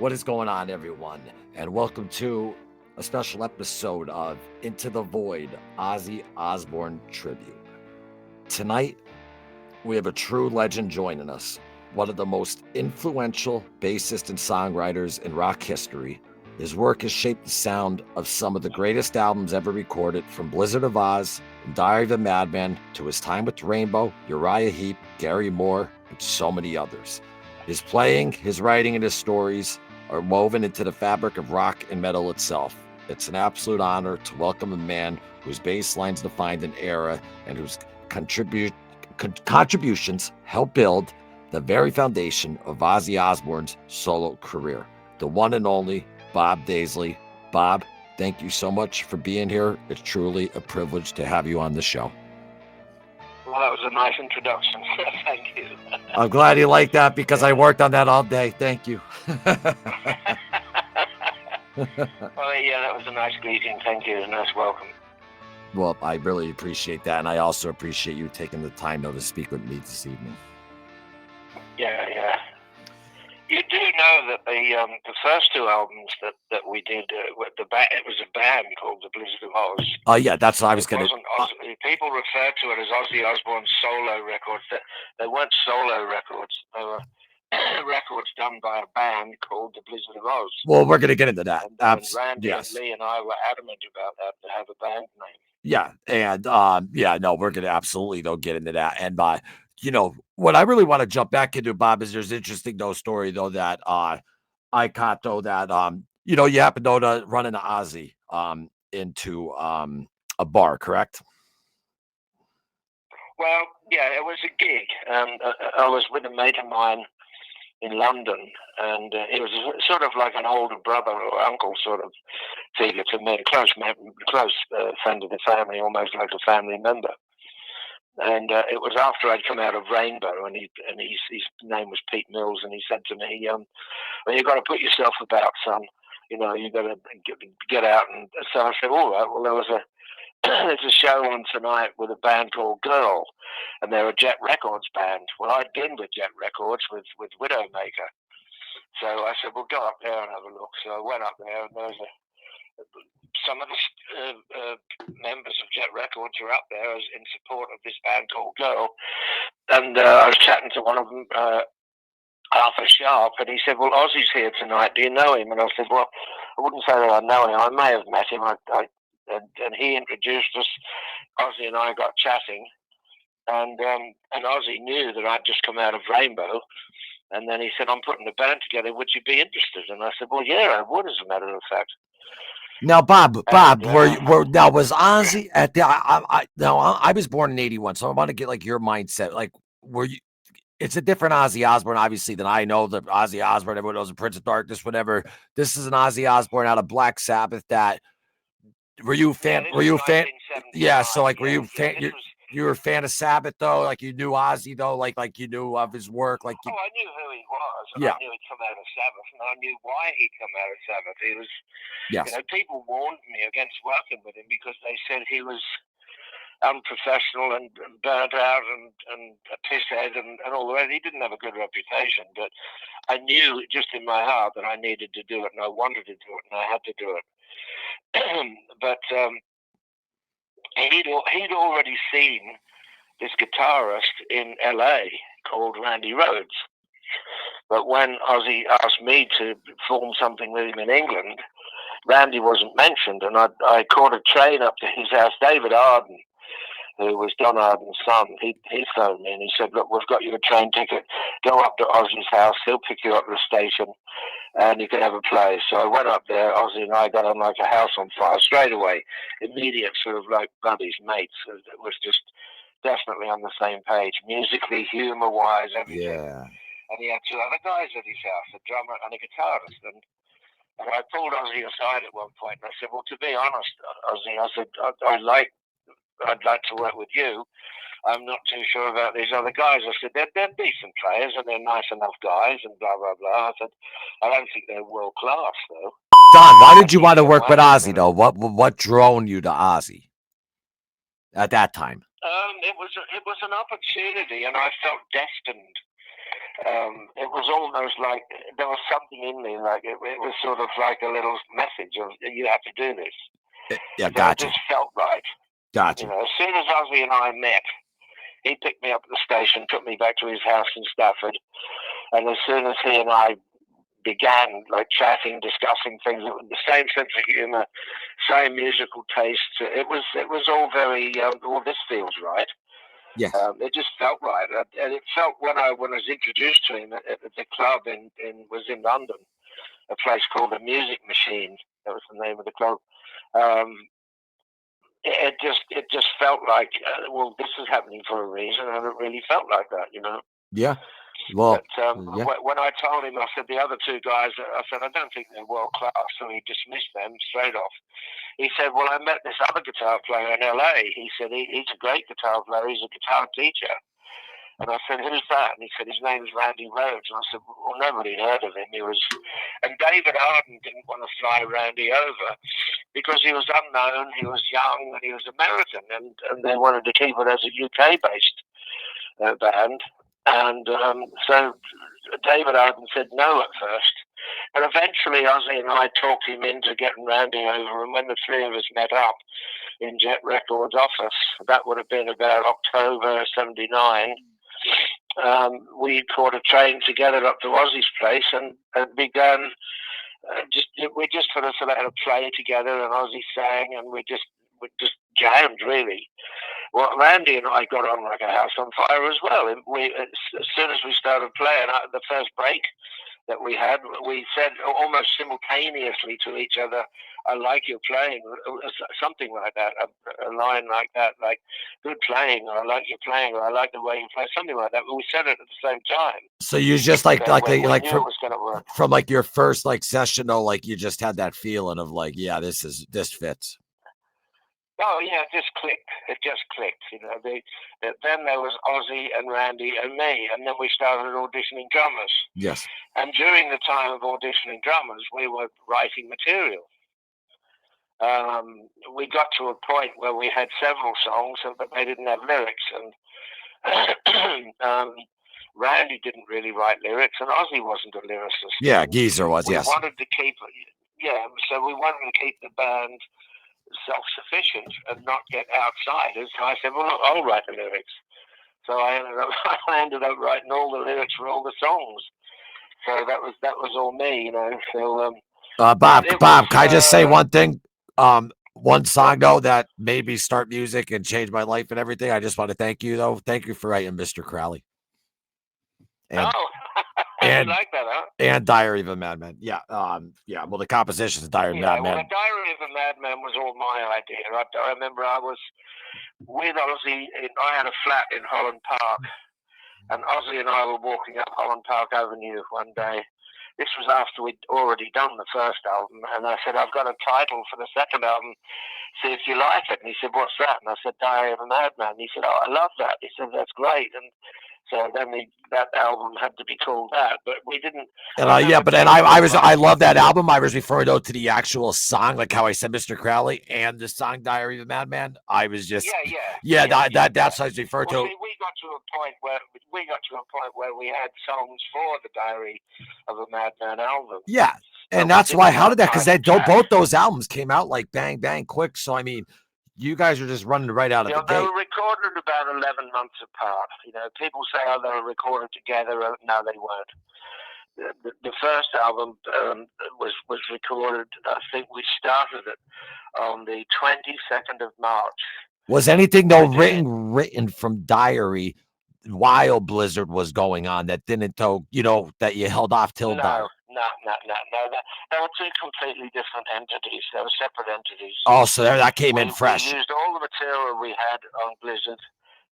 What is going on, everyone? And welcome to a special episode of Into the Void, Ozzy Osbourne Tribute. Tonight, we have a true legend joining us, one of the most influential bassists and songwriters in rock history. His work has shaped the sound of some of the greatest albums ever recorded, from Blizzard of Ozz and Diary of a Madman to his time with Rainbow, Uriah Heep, Gary Moore, and so many others. His playing, his writing, and his stories are woven into the fabric of rock and metal itself. It's an absolute honor to welcome a man whose bass lines defined an era and whose contributions helped build the very foundation of Ozzy Osbourne's solo career. The one and only Bob Daisley. Bob, thank you so much for being here. It's truly a privilege to have you on the show. Well, that was a nice introduction. Thank you. I'm glad you like that because I worked on that all day. Thank you. Oh, yeah, that was a nice greeting. Thank you. A nice welcome. Well, I really appreciate that. And I also appreciate you taking the time, though, to speak with me this evening. Yeah. You do know that the first two albums that we did, it was a band called the Blizzard of Ozz. Yeah, that's what I was going to... People refer to it as Ozzy Osbourne's solo records. They weren't solo records. They were records done by a band called the Blizzard of Ozz. Well, we're going to get into that. And Randy and Lee and I were adamant about that, to have a band name. Yeah, and we're going to absolutely, though, get into that. And, what I really want to jump back into, Bob, is there's an interesting, story, though, that I caught, though, that, you happen, though, to run into Ozzy into a bar, correct? Well, yeah, it was a gig. I was with a mate of mine in London, and he was sort of like an older brother or uncle sort of figure to me, a close friend of the family, almost like a family member. And it was after I'd come out of Rainbow, and his name was Pete Mills, and he said to me, well, you've got to put yourself about, son. You've got to get out. And so I said, all right, well, there's a show on tonight with a band called Girl, and they're a Jet Records band. Well, I'd been with Jet Records with Widowmaker. So I said, well, go up there and have a look. So I went up there, and there was some of the members of Jet Records are up there in support of this band called Girl. And I was chatting to one of them, Arthur Sharp, and he said, well, Ozzy's here tonight. Do you know him? And I said, well, I wouldn't say that I know him. I may have met him. And he introduced us. Ozzy and I got chatting, and Ozzy knew that I'd just come out of Rainbow. And then he said, I'm putting a band together. Would you be interested? And I said, well, yeah, I would, as a matter of fact. Now, Bob, now was Ozzy at the? I was born in '81, so I want to get like your mindset. Like, were you? It's a different Ozzy Osbourne, obviously, than I know. The Ozzy Osbourne, everyone knows, the Prince of Darkness, whatever. This is an Ozzy Osbourne out of Black Sabbath. That were you fan? Yeah, were you a fan? Yeah. So, like, were you fan? You were a fan of Sabbath, though? Like, you knew Ozzy, though? Like you knew of his work? Like, I knew who he was. And yeah. I knew he'd come out of Sabbath, and I knew why he'd come out of Sabbath. He was, yes. People warned me against working with him because they said he was unprofessional and burnt out and a pisshead and all the rest. He didn't have a good reputation, but I knew just in my heart that I needed to do it, and I wanted to do it, and I had to do it. But he'd already seen this guitarist in LA called Randy Rhoads. But when Ozzy asked me to form something with him in England, Randy wasn't mentioned, and I caught a train up to his house. David Arden, who was Don Arden's son, he phoned me and he said, look, we've got you a train ticket. Go up to Ozzy's house. He'll pick you up at the station and you can have a play. So I went up there. Ozzy and I got on like a house on fire straight away. Immediate sort of like buddies, mates. It was just definitely on the same page, musically, humor-wise, everything. Yeah. And he had two other guys at his house, a drummer and a guitarist. And I pulled Ozzy aside at one point and I said, well, to be honest, Ozzy, I said, I'd like to work with you. I'm not too sure about these other guys. I said, they're decent players and they're nice enough guys and blah, blah, blah. I said, I don't think they're world class, though. Don, why did you want to work with Ozzy, though? What drew you to Ozzy at that time? It was an opportunity, and I felt destined it was almost like there was something in me, like it was sort of like a little message of you have to do this. Yeah, So it gotcha. just felt right. Gotcha. As soon as Ozzy and I met, he picked me up at the station, took me back to his house in Stafford, and as soon as he and I began like chatting, discussing things with the same sense of humour, same musical taste, it was all very. Well, this feels right. Yes. It just felt right, and it felt when I was introduced to him at the club was in London, a place called the Music Machine. That was the name of the club. Um, it just felt like well, this is happening for a reason, and it really felt like that. Yeah. Well, But yeah. when I told him, I said the other two guys, I said I don't think they're world class, so he dismissed them straight off. He said, well, I met this other guitar player in LA. He said he's a great guitar player. He's a guitar teacher. And I said, who's that? And he said, his name is Randy Rhoads. And I said, well, nobody heard of him. And David Arden didn't want to fly Randy over because he was unknown, he was young, and he was American. And they wanted to keep it as a UK-based band. And so David Arden said no at first. And eventually Ozzy and I talked him into getting Randy over. And when the three of us met up in Jet Records office, that would have been about October '79. We caught a train together up to Ozzy's place and began we just sort of had a play together, and Ozzy sang, and we just jammed really. Well, Randy and I got on like a house on fire as well. As soon as we started playing, the first break that we had, we said almost simultaneously to each other, I like your playing, something like that, a line like that, like good playing, or I like your playing, or I like the way you play, something like that. But we said it at the same time. So you just so from like your first like session, though, like you just had that feeling of like, yeah, this fits. Oh yeah, it just clicked. It just clicked. Then there was Ozzy and Randy and me, and then we started auditioning drummers. Yes. And during the time of auditioning drummers, we were writing material. We got to a point where we had several songs, but they didn't have lyrics. And Randy didn't really write lyrics, and Ozzy wasn't a lyricist. Yeah, Geezer was. Yes. So we wanted to keep the band self-sufficient and not get outsiders. So I said, well, look, I'll write the lyrics. So I ended up writing all the lyrics for all the songs. So that was all me, So Bob, can I just say one thing? One song though that made me start music and change my life and everything. I just want to thank you though. Thank you for writing Mr. Crowley. And, and like that, huh? And Diary of a Madman. Yeah. Yeah. Well, the composition is Diary of a Madman. Well, the Diary of a Madman was all my idea. I remember I was with Ozzy. I had a flat in Holland Park, and Ozzy and I were walking up Holland Park Avenue one day. This was after we'd already done the first album, and I said, I've got a title for the second album. See if you like it. And he said, what's that? And I said, Diary of a Madman. And he said, oh, I love that. He said, that's great. And so then that album had to be called that, but we didn't. And I love that album. I was referring to the actual song, like how I said Mr. Crowley and the song Diary of a Madman. I was just that's what I was referring to. See, we got to a point where we had songs for the Diary of a Madman album. Yeah, and that's why. How did that? Because both those albums came out like bang bang quick. So I mean, you guys are just running right out of the gate. They were recorded about 11 months apart. People say, oh, they were recorded together. No, they weren't. The first album was recorded, I think we started it on the 22nd of March. Was anything, though, written from Diary while Blizzard was going on that didn't, that you held off till Diary? No. They were two completely different entities. They were separate entities. Oh, so that came in fresh. We used all the material we had on Blizzard.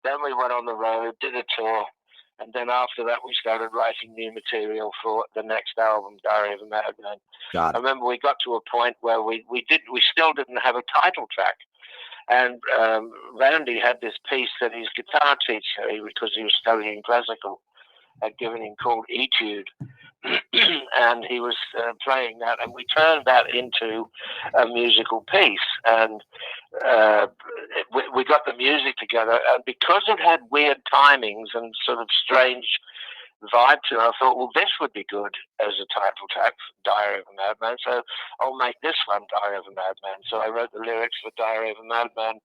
Then we went on the road, did a tour, and then after that we started writing new material for the next album, Diary of a Madman. I remember we got to a point where we still didn't have a title track. And Randy had this piece that his guitar teacher, because he was studying classical, had given him called Etude. And he was playing that, and we turned that into a musical piece. And we got the music together, and because it had weird timings and sort of strange vibe to. I thought, well, this would be good as a title track for Diary of a Madman, so I'll make this one Diary of a Madman. So I wrote the lyrics for Diary of a Madman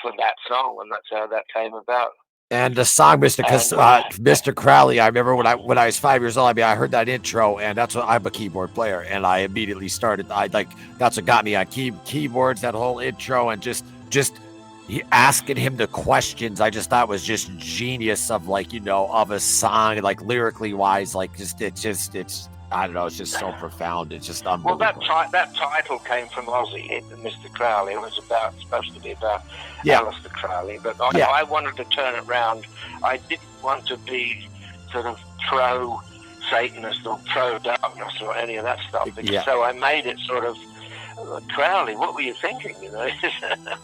for that song, and that's how that came about. And the song, Mr. Crowley, I remember when I was 5 years old. I mean, I heard that intro, and that's what I'm a keyboard player, and I immediately started. That's what got me on keyboards. That whole intro, and just asking him the questions, I just thought was just genius of of a song, like lyrically wise, like it's I don't know, it's just so profound. It's just unbelievable. Well, that title came from Ozzy, Mr. Crowley. It was supposed to be about Aleister Crowley, but I wanted to turn it around. I didn't want to be sort of pro-Satanist or pro-darkness or any of that stuff. So I made it sort of, Crowley, what were you thinking?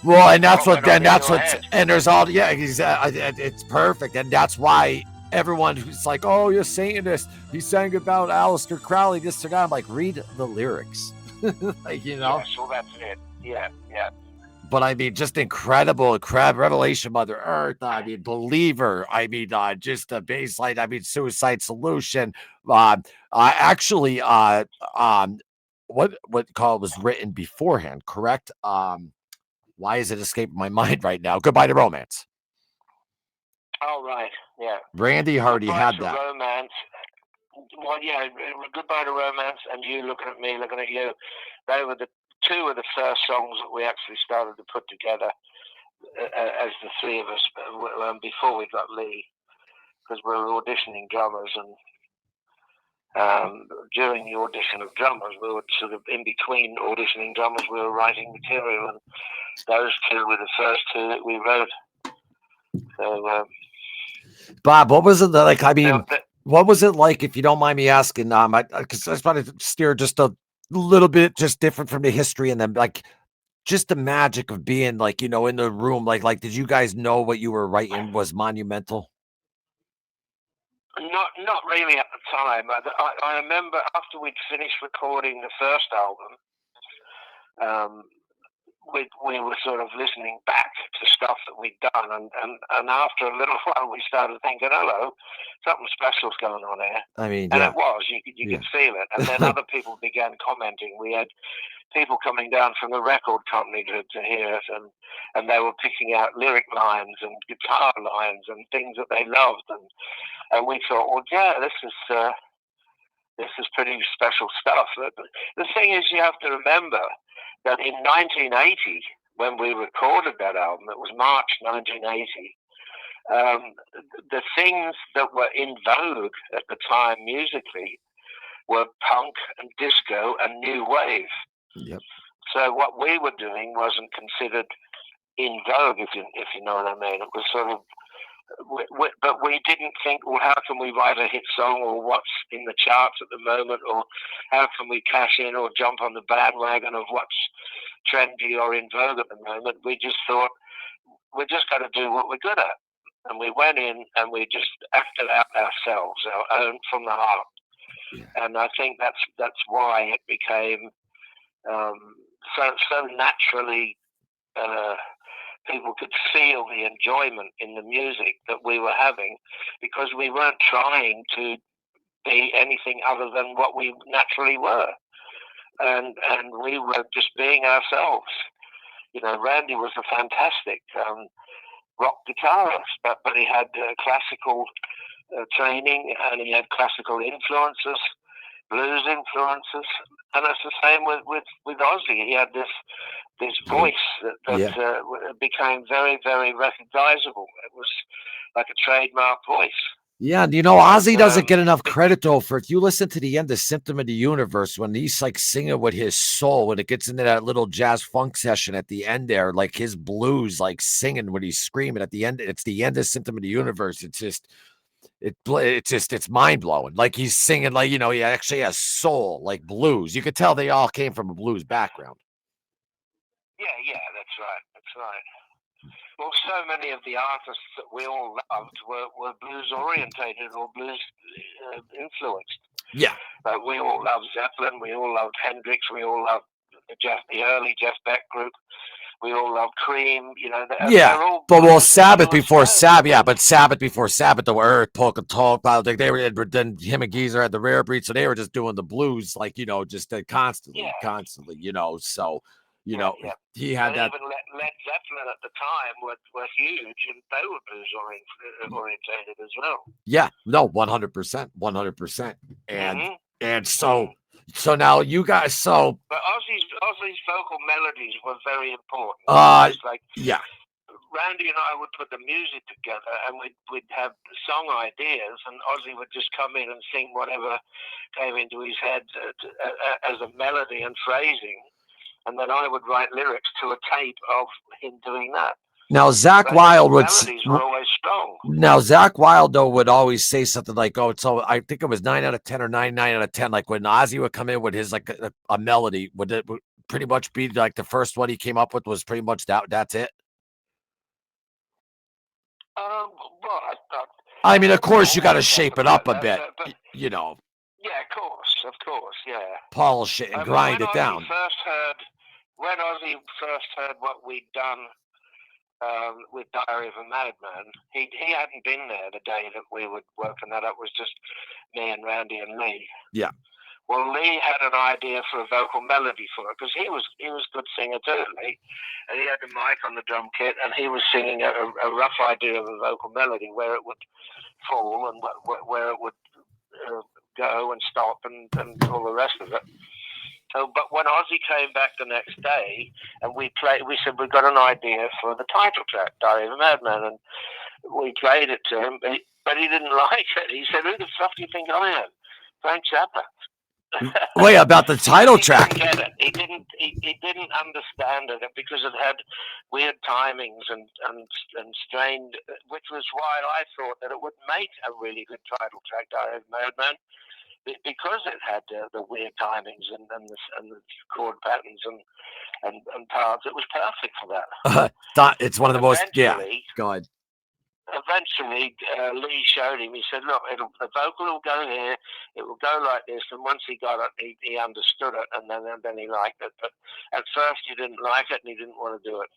Well, and and there's all, it's perfect, and that's why everyone who's like, oh, you're Satanist, he sang about Aleister Crowley, this or that. I'm like, read the lyrics. Yeah, so that's it. Yeah. But I mean, just incredible Revelation, Mother Earth. I mean, Believer. I mean, just a baseline. I mean, Suicide Solution. What call was written beforehand, correct? Why is it escaping my mind right now? Goodbye to Romance. Oh, right, yeah. Randy Hardy had that. Romance. Well, yeah, Goodbye to Romance and You Looking at Me, Looking at You. They were two of the first songs that we actually started to put together as the three of us before we got Lee, because we were auditioning drummers, and during the audition of drummers, we were sort of in between auditioning drummers, we were writing material, and those two were the first two that we wrote. So, Bob, what was it like? I mean, what was it like, if you don't mind me asking? Because I just wanted to steer just a little bit, just different from the history, and then just the magic of being in the room. Like, did you guys know what you were writing was monumental? Not really at the time. I remember after we'd finished recording the first album, we were sort of listening back to stuff that we'd done, and after a little while we started thinking, hello, something special's going on here. I mean, and it was, you could feel it. And then other people began commenting. We had people coming down from the record company to hear us, and they were picking out lyric lines and guitar lines and things that they loved, and we thought, well, yeah, this is pretty special stuff. The thing is, you have to remember that in 1980, when we recorded that album, it was March 1980, the things that were in vogue at the time musically were punk and disco and new wave. Yep. So what we were doing wasn't considered in vogue, if you know what I mean. It was sort of, but we didn't think, well, how can we write a hit song, or what's in the charts at the moment, or how can we cash in or jump on the bandwagon of what's trendy or in vogue at the moment. We just thought, we're just going to do what we're good at. And we went in and we just acted out ourselves, our own, from the heart. Yeah. And I think that's why it became so naturally. People could feel the enjoyment in the music that we were having, because we weren't trying to be anything other than what we naturally were, and we were just being ourselves. Randy was a fantastic rock guitarist, but he had classical training, and he had classical influences, blues influences, and it's the same with Ozzy. He had this voice that became very, very recognizable. It was like a trademark voice. Yeah, Ozzy doesn't get enough credit, though, for, if you listen to the end of Symptom of the Universe, when he's like singing with his soul, when it gets into that little jazz funk session at the end there, like his blues, like singing when he's screaming at the end. It's the end of Symptom of the Universe. It's just, it's mind blowing. Like he's singing, like, he actually has soul, like blues. You could tell they all came from a blues background. Yeah, that's right. Well, so many of the artists that we all loved were blues orientated or blues influenced. Yeah. We all loved Zeppelin. We all loved Hendrix. We all loved the early Jeff Beck group. We all love Cream. You know, Yeah, they're all but well, good, Sabbath nice before bands. Sabbath, yeah, but Sabbath before Sabbath, the Earth, Polka Talk, they were then him and Geezer had the rare breed, so they were just doing the blues, like just constantly, Yeah, So yeah, yeah. he had And that. even Led Zeppelin at the time were huge, and they were blues orientated as well. Yeah, no, 100%, 100%, Mm-hmm. and so now you guys, But Ozzy's vocal melodies were very important. uh, It's like yeah. Randy and I would put the music together, and we'd have song ideas, and Ozzy would just come in and sing whatever came into his head as a melody and phrasing, and then I would write lyrics to a tape of him doing that. Now Zach But his Wilde would. melodies were always strong. Now Zach Wilde though would always say something like, "Oh, so I think it was 9 out of 10 or 9 out of 10." Like when Ozzy would come in with his like a melody, would it pretty much be like the first one he came up with was pretty much that? That's it. Well, I mean, of course, you got to almost shape it definitely, up a bit, but you know, yeah, of course, yeah. polish it and grind it down. When Ozzy first heard what we'd done with Diary of a Madman, he hadn't been there the day that we were working that up. It was just me and Randy and Lee. Yeah. Well, Lee had an idea for a vocal melody for it because he was a good singer too, Lee, and he had the mic on the drum kit, and he was singing a rough idea of a vocal melody where it would fall and where it would go and stop and all the rest of it. So, but when Ozzy came back the next day and we said we've got an idea for the title track, Diary of a Madman, and we played it to him, but he didn't like it. He said, "Who the fuck do you think I am, Frank Zappa?" Wait, about the title track. He didn't get it. He didn't understand it because it had weird timings and strained, which was why I thought that it would make a really good title track, Diary of a Madman, because it had the weird timings and the chord patterns and parts. It was perfect for that. It's one of the most. Yeah. Go ahead. Eventually, Lee showed him. He said, "Look, the vocal will go here. It will go like this." And once he got it, he understood it, and then he liked it. But at first, he didn't like it, and he didn't want to do it.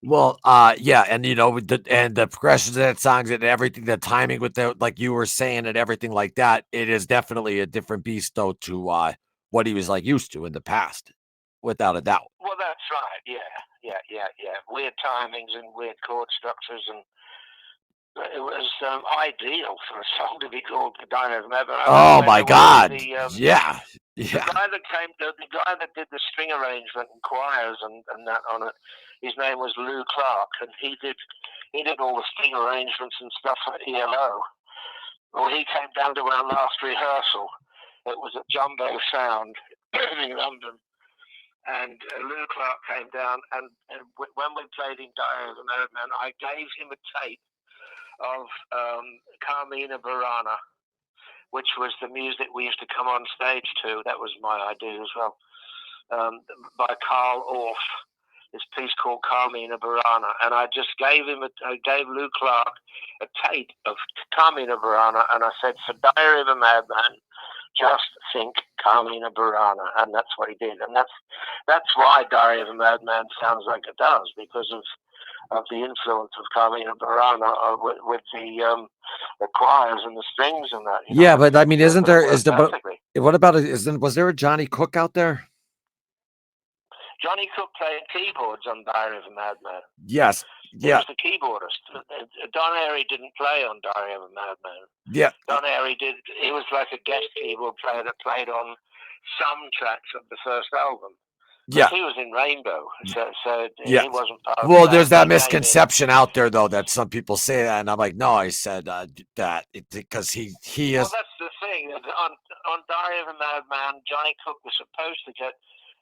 Well, yeah, and the progressions of that songs and everything, the timing with the like you were saying and everything like that, it is definitely a different beast though to what he was like used to in the past, without a doubt. Well, that's right. Yeah. Weird timings and weird chord structures, and it was ideal for a song to be called "The Diary of a Madman." Oh my God! Yeah. The guy that did the string arrangement and choirs and that on it, his name was Lou Clark, and he did all the string arrangements and stuff for ELO. Well, he came down to our last rehearsal. It was at Jumbo Sound in London, and Lou Clark came down, and when we played in Diary of a Madman, I gave him a tape of Carmina Burana, which was the music we used to come on stage to. That was my idea as well, by Carl Orff, this piece called Carmina Burana. And I just gave Lou Clark a tape of Carmina Burana, and I said, "For Diary of a Madman, just think Carmina Burana." And that's what he did. And that's why Diary of a Madman sounds like it does, because of the influence of Carmina Burana with the choirs and the strings and that. Yeah, but I mean, was there a Johnny Cook out there? Johnny Cook played keyboards on Diary of a Madman. Yes. He was the keyboardist. Don Airey didn't play on Diary of a Madman. Yeah. Don Airey did. He was like a guest keyboard player that played on some tracks of the first album. Yeah, he was in Rainbow, so yeah. He wasn't part of well, there's that misconception out there, though, that some people say that, and I'm like, no, I said that because he is. Well, that's the thing. On Diary of a Madman, Johnny Cook was supposed to get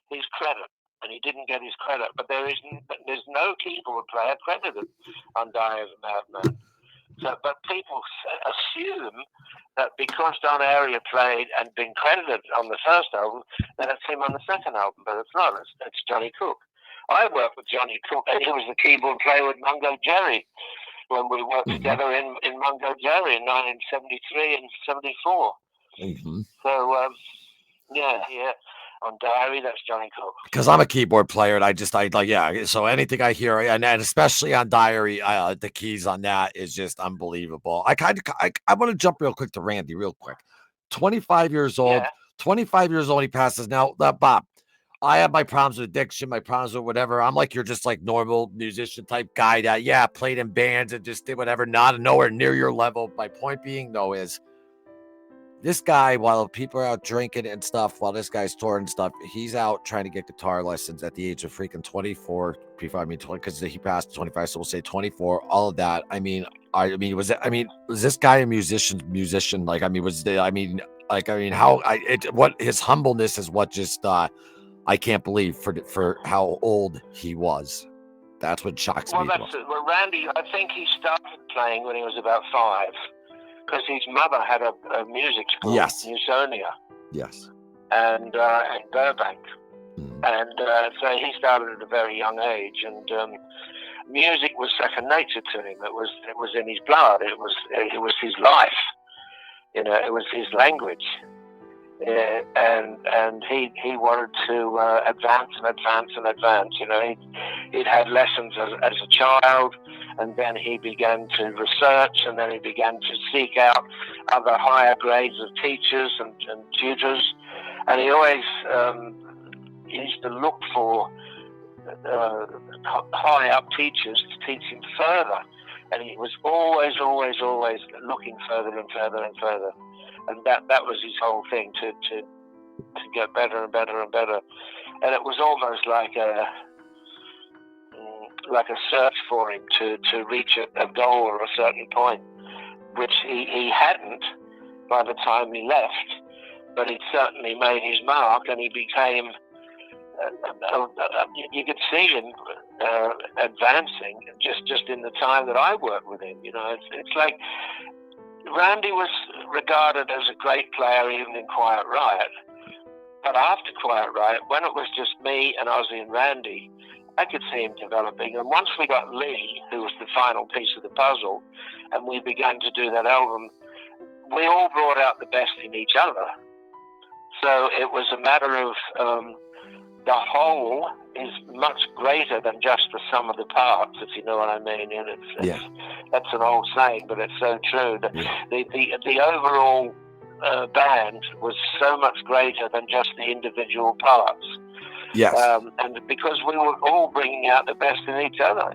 his credit, and he didn't get his credit. But there's no keyboard player credited on Diary of a Madman. So, but people assume that because Don Airey played and been credited on the first album, that it's him on the second album, but it's not. It's Johnny Cook. I worked with Johnny Cook, and he was the keyboard player with Mungo Jerry when we worked together in Mungo Jerry in 1973 and 74. Mm-hmm. So, yeah. On Diary, that's Johnny Cook. Because I'm a keyboard player, and yeah. So anything I hear, and especially on Diary, the keys on that is just unbelievable. I want to jump real quick to Randy, real quick. 25 years old. Yeah. 25 years old. He passes now. Bob, I have my problems with addiction, my problems with whatever. I'm like you're just like normal musician type guy that played in bands and just did whatever. Not nowhere near your level. My point being though is, this guy, while people are out drinking and stuff, while this guy's touring and stuff, he's out trying to get guitar lessons at the age of freaking 24. Because he passed 25, so we'll say 24. All of that. Was this guy a musician? Like, what his humbleness is what just I can't believe for how old he was. That's what shocks me. Well, Randy, I think he started playing when he was about 5. Because his mother had a music school, Musonia. Yes. And in Burbank. And so he started at a very young age, and music was second nature to him. It was in his blood. It was his life. It was his language. And he wanted to advance and advance and advance. He'd had lessons as a child, and then he began to research, and then he began to seek out other higher grades of teachers and tutors. And he always used to look for high up teachers to teach him further. And he was always looking further and further and further. And that was his whole thing, to get better and better and better. And it was almost like a search for him to reach a goal or a certain point, which he hadn't by the time he left, but he'd certainly made his mark, and he became, you could see him advancing just in the time that I worked with him. It's like Randy was regarded as a great player even in Quiet Riot, but after Quiet Riot, when it was just me and Ozzy and Randy, I could see him developing. And once we got Lee, who was the final piece of the puzzle, and we began to do that album, we all brought out the best in each other. So it was a matter of the whole is much greater than just the sum of the parts, if you know what I mean. And that's an old saying, but it's so true. The overall band was so much greater than just the individual parts. Yes. And because we were all bringing out the best in each other,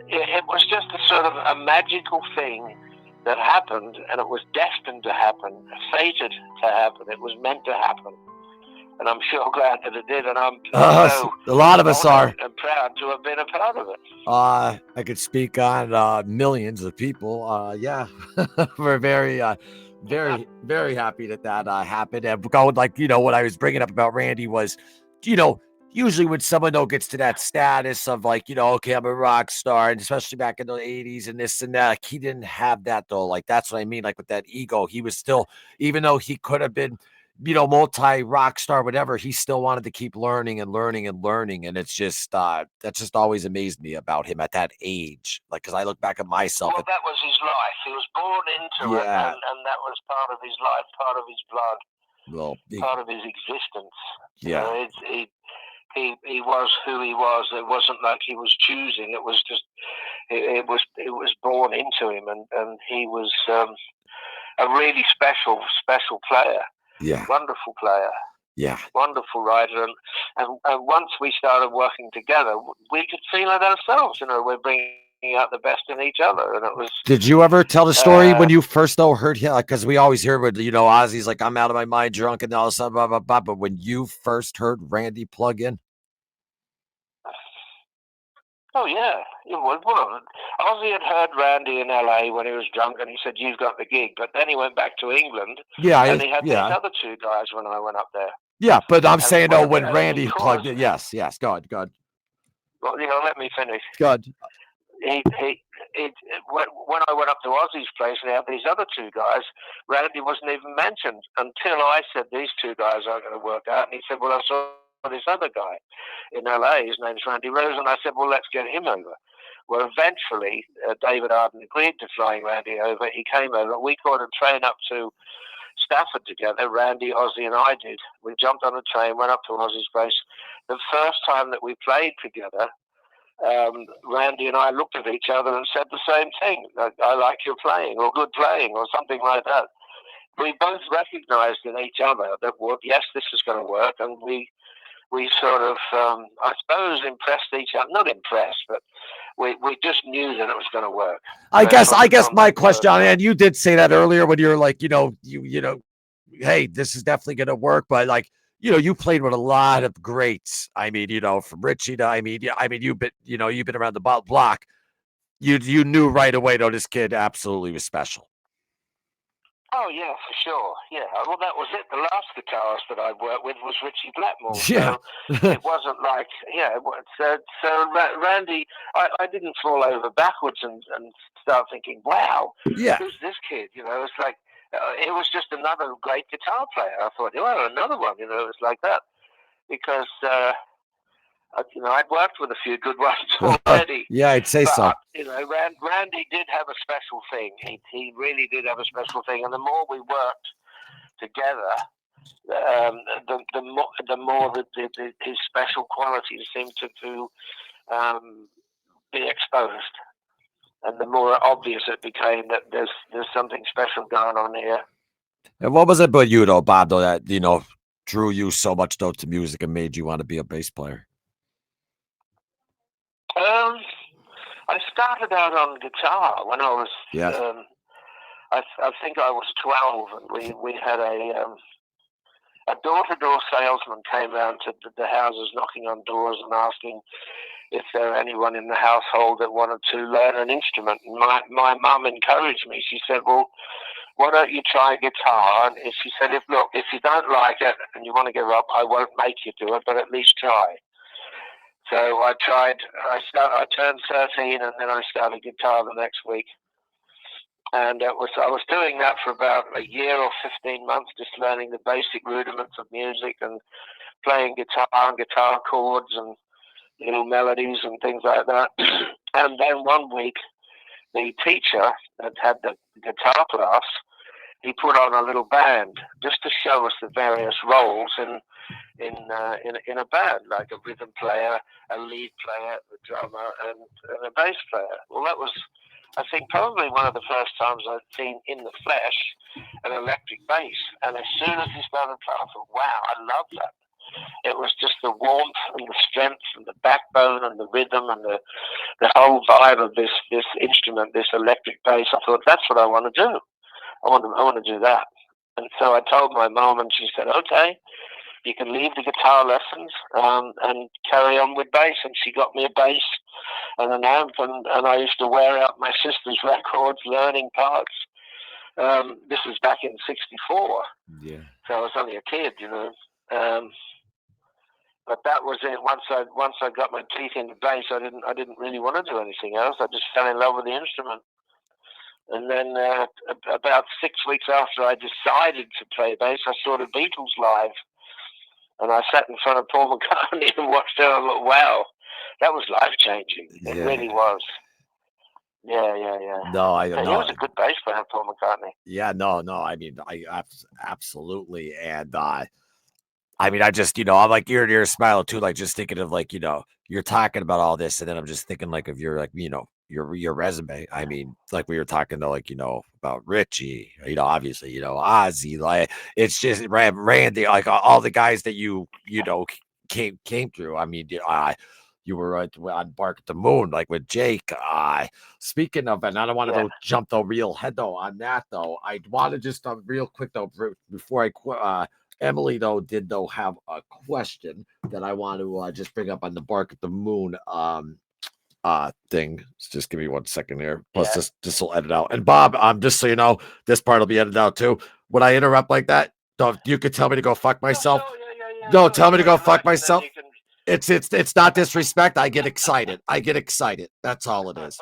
it was just a sort of a magical thing that happened, and it was destined to happen, fated to happen. It was meant to happen. And I'm sure glad that it did, and I'm a lot of us are. And proud to have been a part of it. I could speak on millions of people. We're very, very happy that happened. And what I was bringing up about Randy was, usually when someone gets to that status of okay, I'm a rock star, and especially back in the 80s and this and that, he didn't have that though. Like, that's what I mean. Like, with that ego, he was still, even though he could have been, multi rock star, whatever, he still wanted to keep learning and learning and learning. And it's just, that's just always amazed me about him at that age. Like, cause I look back at myself. Well, that was his life. He was born into it, and that was part of his life, part of his blood, part of his existence. Yeah. He was who he was. It wasn't like he was choosing. It was just, it was born into him, and he was a really special player. Yeah. Wonderful player. Yeah. Wonderful writer. And once we started working together, we could feel it ourselves. We're bringing out the best in each other. And it was. Did you ever tell the story when you first heard him? Because we always hear with, Ozzy's like, I'm out of my mind, drunk, and all this stuff, blah, blah, blah. But when you first heard Randy plug in? Oh, yeah. Well, Ozzy had heard Randy in LA when he was drunk, and he said, "You've got the gig." But then he went back to England, and he had these other two guys when I went up there. Yeah, but I'm saying, when Randy plugged in, yes, go ahead. Well, let me finish. Go ahead. When I went up to Ozzy's place, and he had these other two guys, Randy wasn't even mentioned until I said, "These two guys aren't going to work out." And he said, "Well, I saw this other guy in LA, his name's Randy Rose," and I said, "Well, let's get him over." Well, eventually, David Arden agreed to flying Randy over. He came over. We caught a train up to Stafford together. Randy, Ozzy, and I did. We jumped on a train, went up to Ozzy's place. The first time that we played together, Randy and I looked at each other and said the same thing. I like your playing, or good playing, or something like that. We both recognized in each other that, well, yes, this is going to work, and we sort of, I suppose, impressed each other. Not impressed, but we just knew that it was going to work. I guess my question, and you did say that earlier when you're like, hey, this is definitely going to work, but like, you played with a lot of greats. I mean, from Richie to, you've been around the block. You knew right away, though, this kid absolutely was special. Oh, yeah, for sure. Yeah, well, that was it. The last guitarist that I worked with was Richie Blackmore. Yeah. So it wasn't like, so Randy, I didn't fall over backwards and start thinking, wow, yeah, who's this kid? It's like, it was just another great guitar player. I thought, well, another one, it was like that. Because, I'd worked with a few good ones already. Yeah, I'd say so. Randy did have a special thing. He really did have a special thing. And the more we worked together, the more his special qualities seemed to be exposed. And the more obvious it became that there's something special going on here. And what was it about you, though, Bob, though, that, drew you so much, though, to music and made you want to be a bass player? I started out on guitar when I was, I think I was 12, and we had a door-to-door salesman came around to the houses knocking on doors and asking if there were anyone in the household that wanted to learn an instrument. And my mum encouraged me. She said, well, why don't you try guitar? And she said, if you don't like it and you want to give up, I won't make you do it, but at least try. So I tried. I turned 13, and then I started guitar the next week. And I was doing that for about a year or 15 months, just learning the basic rudiments of music and playing guitar and guitar chords and little melodies and things like that. And then one week, the teacher that had the guitar class, he put on a little band just to show us the various roles in a band, like a rhythm player, a lead player, a drummer, and a bass player. Well, that was, I think, probably one of the first times I'd seen in the flesh an electric bass. And as soon as he started playing, I thought, wow, I love that. It was just the warmth and the strength and the backbone and the rhythm and the whole vibe of this instrument, this electric bass. I thought, that's what I want to do. I want to do that. And so I told my mom, and she said, okay, you can leave the guitar lessons and carry on with bass. And she got me a bass and an amp, and I used to wear out my sister's records learning parts. This was back in '64. Yeah. So I was only a kid, but that was it. Once I got my teeth into bass, I didn't really want to do anything else. I just fell in love with the instrument. And then about 6 weeks after I decided to play bass, I saw the Beatles live. And I sat in front of Paul McCartney and watched them. I thought, wow, that was life-changing. It really was. Yeah. No, I know. He was a good bass player, Paul McCartney. Yeah, no. I mean, I absolutely. And I just, I'm like ear to ear smiling too, like just thinking of like, you're talking about all this, and then I'm just thinking like of your like, your resume. I mean, like we were talking though, like, about Richie, obviously, Ozzy, like it's just Randy, like all the guys that you came through. I mean, you were on Bark at the Moon, like with Jake. Speaking of, and I don't want to go jump the real head though on that though. I want to just real quick though before I Emily though did have a question that I want to just bring up on the Bark at the Moon thing. Just give me 1 second here. Plus this will edit out. And Bob, just so you know, this part will be edited out too. When I interrupt like that, you could tell me to go fuck myself. No, tell me to go fuck myself. It's not disrespect. I get excited. That's all it is.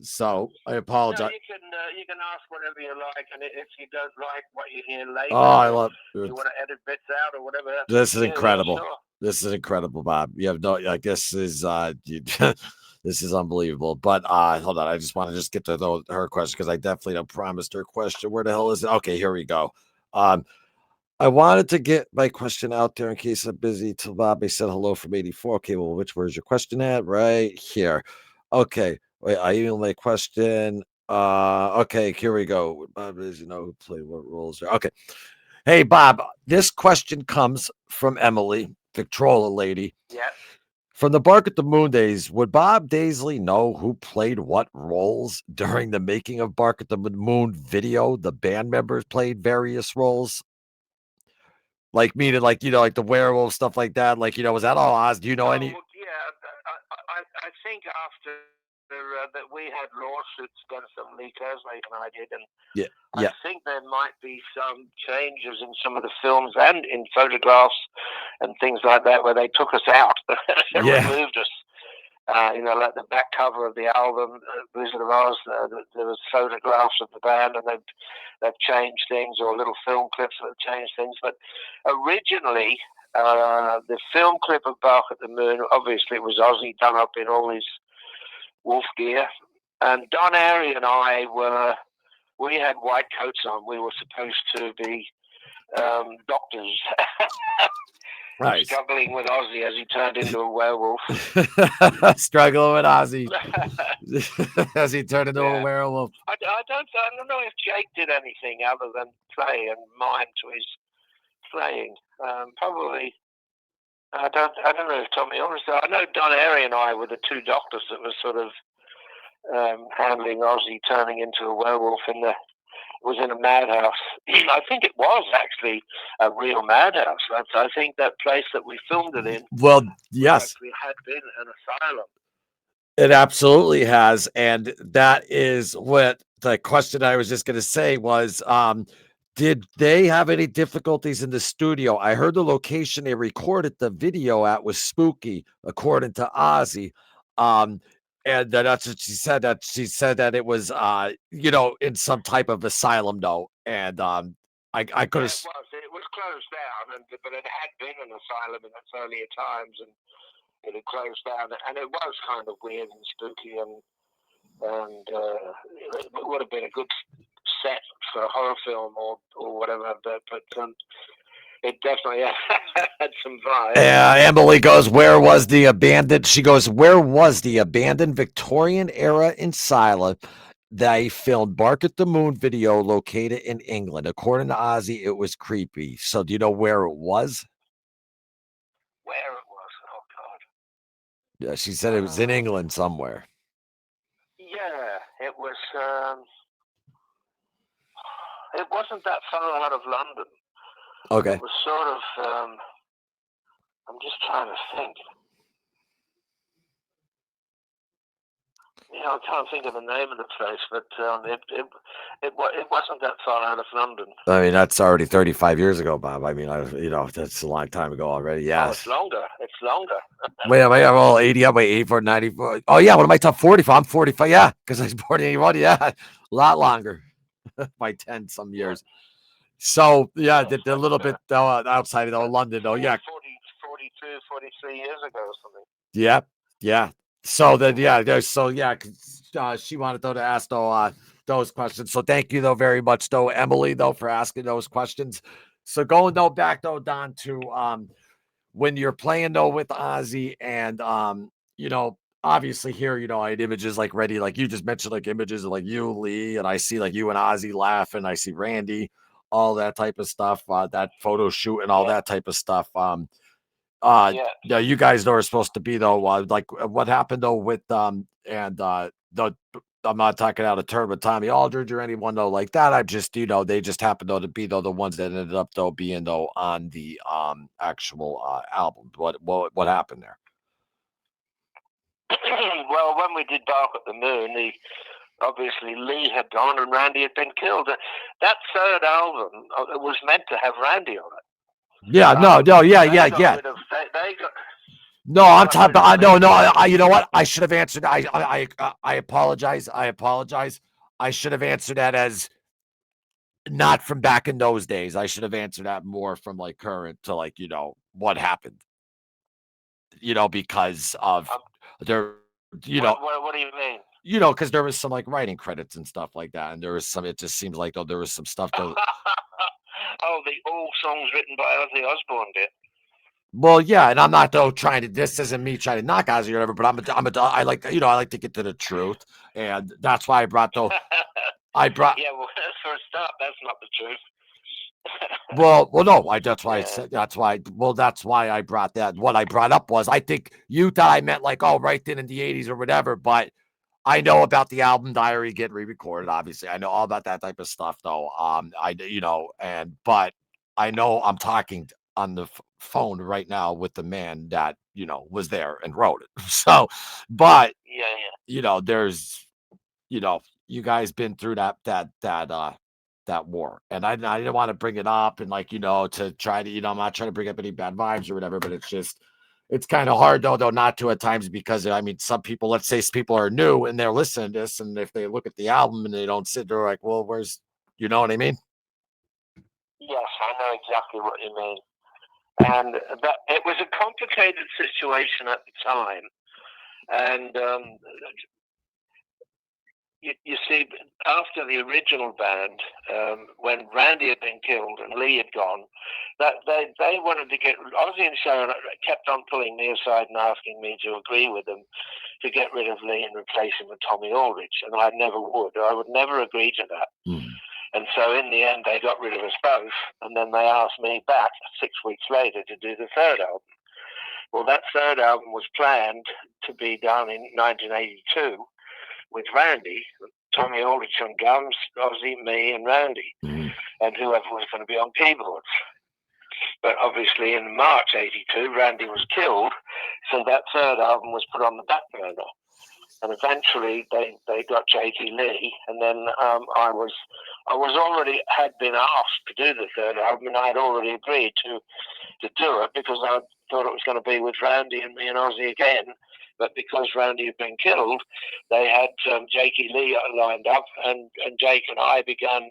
So I apologize. No, you can ask whatever you like, and if you don't like what you hear later, I love it. You want to edit bits out or whatever. This is incredible. Sure. This is incredible, Bob. You have no like this is this is unbelievable. But hold on, I just want to get to her question because I definitely don't promised her question. Where the hell is it? Okay, here we go. Um, I wanted to get my question out there in case I'm busy till Bobby said hello from 84. Okay, well, where's your question at? Right here. Okay. Wait, I emailed my question. Okay, here we go. Bob is, who played what roles there. Okay. Hey Bob, this question comes from Emily, Victrola lady. Yeah. From the Bark at the Moon days, would Bob Daisley know who played what roles during the making of Bark at the Moon video? The band members played various roles. Like meaning like, like the werewolf stuff like that. Like, was that all Oz? Do you know Oh, any? well, yeah. I think after that we had lawsuits against some leakers, like I did, and Yeah, I yeah, think there might be some changes in some of the films and in photographs and things like that where they took us out and yeah, removed us. Like the back cover of the album, Blizzard of Ozz, there was photographs of the band, and they've changed things, or little film clips that have changed things. But originally, the film clip of Bark at the Moon, obviously it was Ozzy done up in all his wolf gear, and Don Airy and we had white coats on. We were supposed to be doctors. right. Struggling with Ozzy as he turned into a werewolf. Struggling with Ozzy as he turned into a werewolf. I don't know if Jake did anything other than play and mime to his playing. Probably. I don't know if Tommy honestly. I know Don Airy and I were the two doctors that were sort of handling Ozzy turning into a werewolf was in a madhouse. I think it was actually a real madhouse. I think that place that we filmed it in. Well, yes, actually had been an asylum. it absolutely has, and that is what the question I was just going to say was. Did they have any difficulties in the studio? I heard the location they recorded the video at was spooky, according to Ozzy. And that's what she said. That she said that it was, in some type of asylum, though. And I could have. It was closed down, but it had been an asylum in its earlier times, and it had closed down, and it was kind of weird and spooky, and it would have been a good set for a horror film or whatever, but it definitely had some vibe. Emily goes, where was the abandoned? She goes, where was the abandoned Victorian era asylum they filmed Bark at the Moon video located in England? According to Ozzy, it was creepy. So do you know where it was? Where it was? Oh, God. Yeah, she said it was in England somewhere. Yeah, it was. It wasn't that far out of London. Okay. It was sort of. I'm just trying to think. I can't think of the name of the place, but it wasn't that far out of London. I mean, that's already 35 years ago, Bob. I mean, that's a long time ago already. Yes. Oh, it's longer. It's longer. Wait, am I all 80? I'm 84, 94. Oh, yeah. What am I top 45? I'm 45. Yeah, because I was born in 81. Yeah, a lot longer by 10 some years. So, yeah, they're a little bit outside of London, though. Yeah. 42, 43 years ago or something. Yeah. Yeah. So then, yeah. So, yeah, she wanted, though, to ask, though, those questions. So thank you, though, very much, though, Emily, though, for asking those questions. So going, though, back, though, Don, to when you're playing, though, with Ozzy and, obviously here, I had images like ready, like you just mentioned, like images of like you, Lee, and I see like you and Ozzy laughing. I see Randy, all that type of stuff, that photo shoot and all that type of stuff. Yeah, you guys know are supposed to be though. Like what happened though with the I'm not talking out of turn with Tommy Aldridge or anyone though like that. I just they just happened though to be though the ones that ended up though being though on the actual album. What happened there? Well, when we did Bark at the Moon, obviously Lee had gone and Randy had been killed. That third album was meant to have Randy on it. Yeah, no, yeah. No, I'm talking about. No. You know what? I should have answered. I apologize. I should have answered that as not from back in those days. I should have answered that more from like current to like what happened. Because of there. What do you mean? Because there was some like writing credits and stuff like that, and there was some. It just seems like there was some stuff. Oh, all songs written by Ozzy Osbourne did. Well, yeah, and I'm not though trying to. This isn't me trying to knock Ozzy or whatever, but I like I like to get to the truth, and that's why I brought though. Yeah, well, for a start, that's not the truth. well, no, that's why I said that's why. Well, that's why I brought that. What I brought up was I think you thought I meant like right then in the '80s or whatever, but I know about the album Diary getting re-recorded. Obviously, I know all about that type of stuff though. But I know I'm talking on the phone right now with the man that was there and wrote it. So, but there's you guys been through that war, and I didn't want to bring it up and to try to I'm not trying to bring up any bad vibes or whatever, but it's kind of hard though not to at times, because I mean some people, let's say people are new and they're listening to this, and if they look at the album and they don't sit there like, well, where's, you know what I mean? Yes, I know exactly what you mean. And that it was a complicated situation at the time, and you see, after the original band, when Randy had been killed and Lee had gone, that they wanted to get Ozzy and Sharon kept on pulling me aside and asking me to agree with them to get rid of Lee and replace him with Tommy Aldridge, and I never would. I would never agree to that. And so in the end, they got rid of us both, and then they asked me back 6 weeks later to do the third album. Well, that third album was planned to be done in 1982 with Randy, Tommy Aldridge on drums, Ozzy, me, and Randy, and whoever was going to be on keyboards. But obviously in March '82, Randy was killed, so that third album was put on the back burner. And eventually they got J.T. Lee, and then I was already had been asked to do the third album, and I had already agreed to do it because I thought it was going to be with Randy and me and Ozzy again. But because Randy had been killed, they had J.T. Lee lined up, and Jake and I began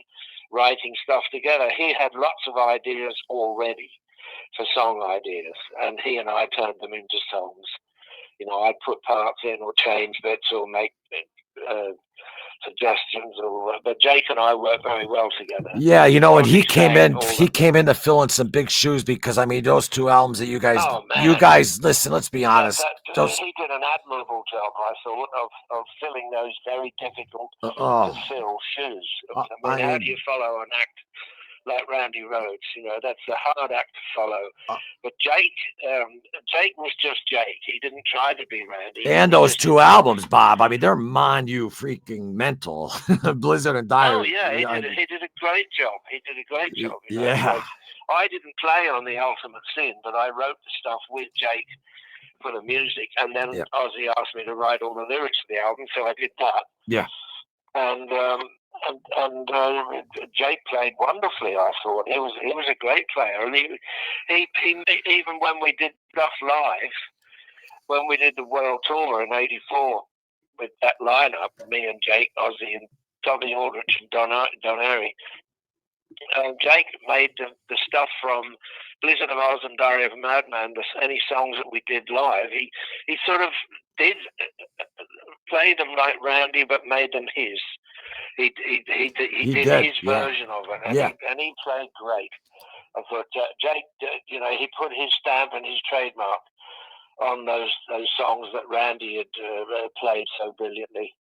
writing stuff together. He had lots of ideas already for song ideas, and he and I turned them into songs. I'd put parts in or change bits or make suggestions, but Jake and I work very well together. Yeah, and he came in to fill in some big shoes, because I mean those two albums that you guys listen, let's be honest. He did an admirable job, I thought, of filling those very difficult to fill shoes. I mean, how do you follow an act like Randy Rhoads? That's a hard act to follow. But Jake was just Jake. He didn't try to be Randy. And those two albums, Bob, I mean, they're freaking mental. Blizzard and Diary. Oh, yeah, he did a great job. Yeah. Like, I didn't play on The Ultimate Sin, but I wrote the stuff with Jake for the music, and then Ozzy asked me to write all the lyrics for the album, so I did that. Yeah. And Jake played wonderfully. I thought he was a great player, and he even when we did stuff live, when we did the world tour in '84 with that lineup, me and Jake, Ozzy, and Tommy Aldridge and Don Airy, Jake made the stuff from Blizzard of Ozz and Diary of a Madman. Any songs that we did live, he sort of did play them like Randy, but made them his. He did his version of it, and he played great. I thought Jake, he put his stamp and his trademark on those songs that Randy had played so brilliantly.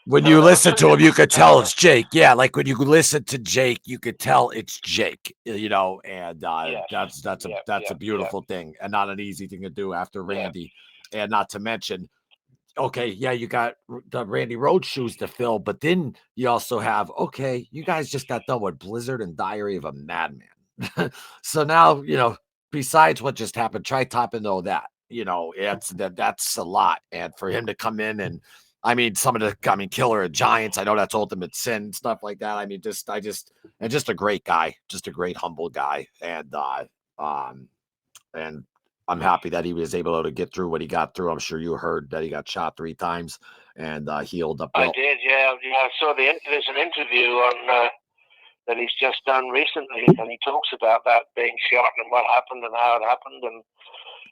When you listen to him, you could tell it's Jake. Yeah, like when you listen to Jake, you could tell it's Jake. And that's a beautiful thing, and not an easy thing to do after Randy, and not to mention. Okay, yeah, you got the Randy Rhoads shoes to fill, but then you also have, you guys just got done with Blizzard and Diary of a Madman. So now, besides what just happened, try topping all that. That's a lot. And for him to come in and, I mean, Killer of Giants, I know that's Ultimate Sin, stuff like that. I mean, just a great guy, just a great humble guy. And I'm happy that he was able to get through what he got through. I'm sure you heard that he got shot 3 times and healed up well. I did, yeah. I saw there's an interview on that he's just done recently, and he talks about that being shot and what happened and how it happened, and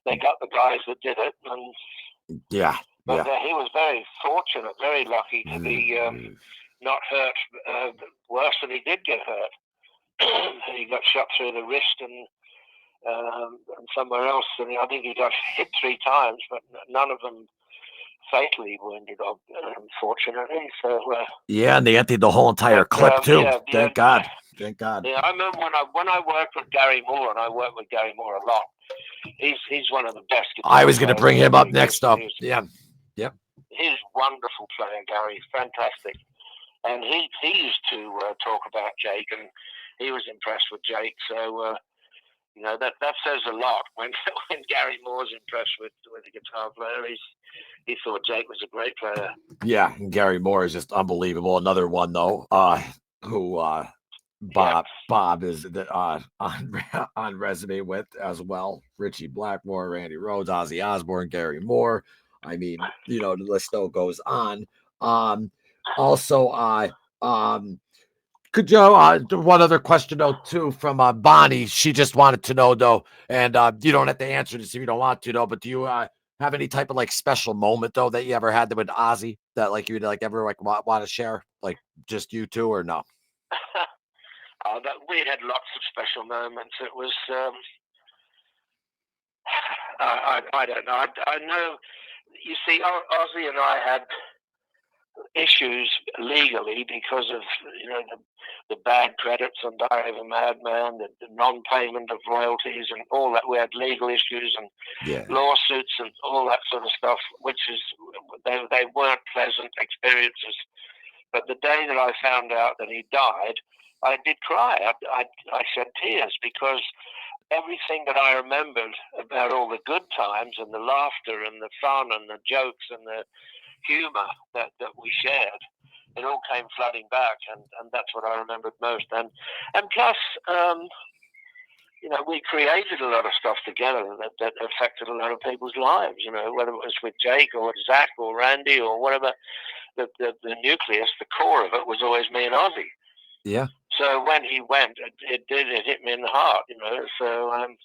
they got the guys that did it. And but he was very fortunate, very lucky to be not hurt worse than he did get hurt. he got shot through the wrist and somewhere else, and I think he got hit 3 times, but none of them fatally wounded, unfortunately. So yeah, and they emptied the whole entire clip too. Yeah, Thank God. Thank God. Yeah, I remember when I worked with Gary Moore, and I worked with Gary Moore a lot. He's one of the best guitar I was going to bring him up next up. Yeah. Yep. He's a wonderful player, Gary. Fantastic. And he used to talk about Jake, and he was impressed with Jake. So you know, that says a lot. When Gary Moore's impressed with a guitar player, he thought Jake was a great player. Yeah, and Gary Moore is just unbelievable. Another one though, who Bob is on resume with as well. Richie Blackmore, Randy Rhoads, Ozzy Osbourne, Gary Moore. I mean, you know, the list still goes on. Also, could you one other question though too from Bonnie? She just wanted to know though, and you don't have to answer this if you don't want to though. But do you have any type of like special moment though that you ever had with Ozzy that like you'd like ever like want to share, like just you two, or no? We had lots of special moments. It was I don't know. I know. You see, Ozzy and I had issues legally because of, you know, the bad credits on Diary of a Madman, the non-payment of royalties, and all that. We had legal issues and lawsuits and all that sort of stuff, which is they weren't pleasant experiences. But the day that I found out that he died, I did cry. I shed tears because everything that I remembered about all the good times and the laughter and the fun and the jokes and the humor that we shared, it all came flooding back, and that's what I remembered most. And plus, you know, we created a lot of stuff together that affected a lot of people's lives. You know, whether it was with Jake or Zach or Randy or whatever, the nucleus, the core of it was always me and Ozzy. Yeah. So when he went, it hit me in the heart. You know, so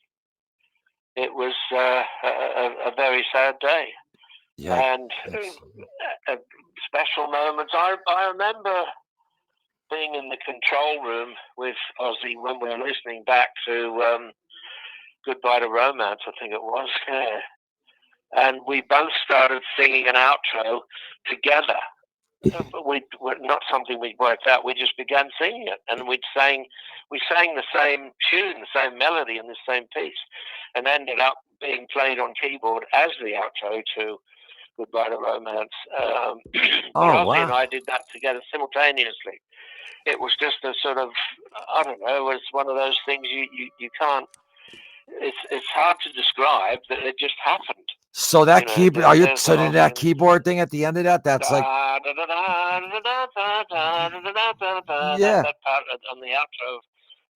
it was a very sad day. Yeah. And special moments. I remember being in the control room with Ozzy when we were listening back to Goodbye to Romance, I think it was. And we both started singing an outro together. We not something we worked out. We just began singing it, and we sang the same tune, the same melody, and the same piece, and ended up being played on keyboard as the outro to Goodbye to Romance. Ozzy and I did that together simultaneously. It was just a sort of, I don't know, it was one of those things you can't, it's hard to describe, that it just happened. So that keyboard, did that keyboard thing at the end of that? That's like, that part on the outro of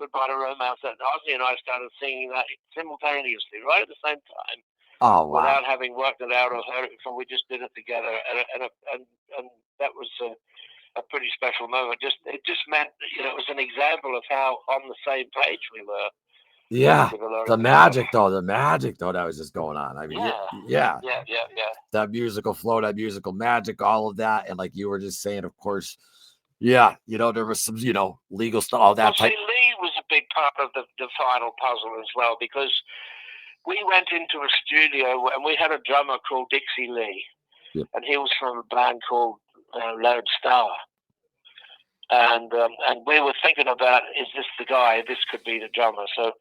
Goodbye to Romance, that Ozzy and I started singing that simultaneously, right at the same time. Oh, wow. Without having worked it out or heard it before, we just did it together, and that was a pretty special moment. It just meant, you know, it was an example of how on the same page we were. Yeah, the magic though that was just going on. I mean, yeah. That musical flow, that musical magic, all of that, and like you were just saying, of course, yeah, you know, there was some, you know, legal stuff, all that. See, Lee was a big part of the final puzzle as well, because we went into a studio and we had a drummer called Dixie Lee, and he was from a band called Lone Star. And we were thinking about, is this the guy? This could be the drummer. So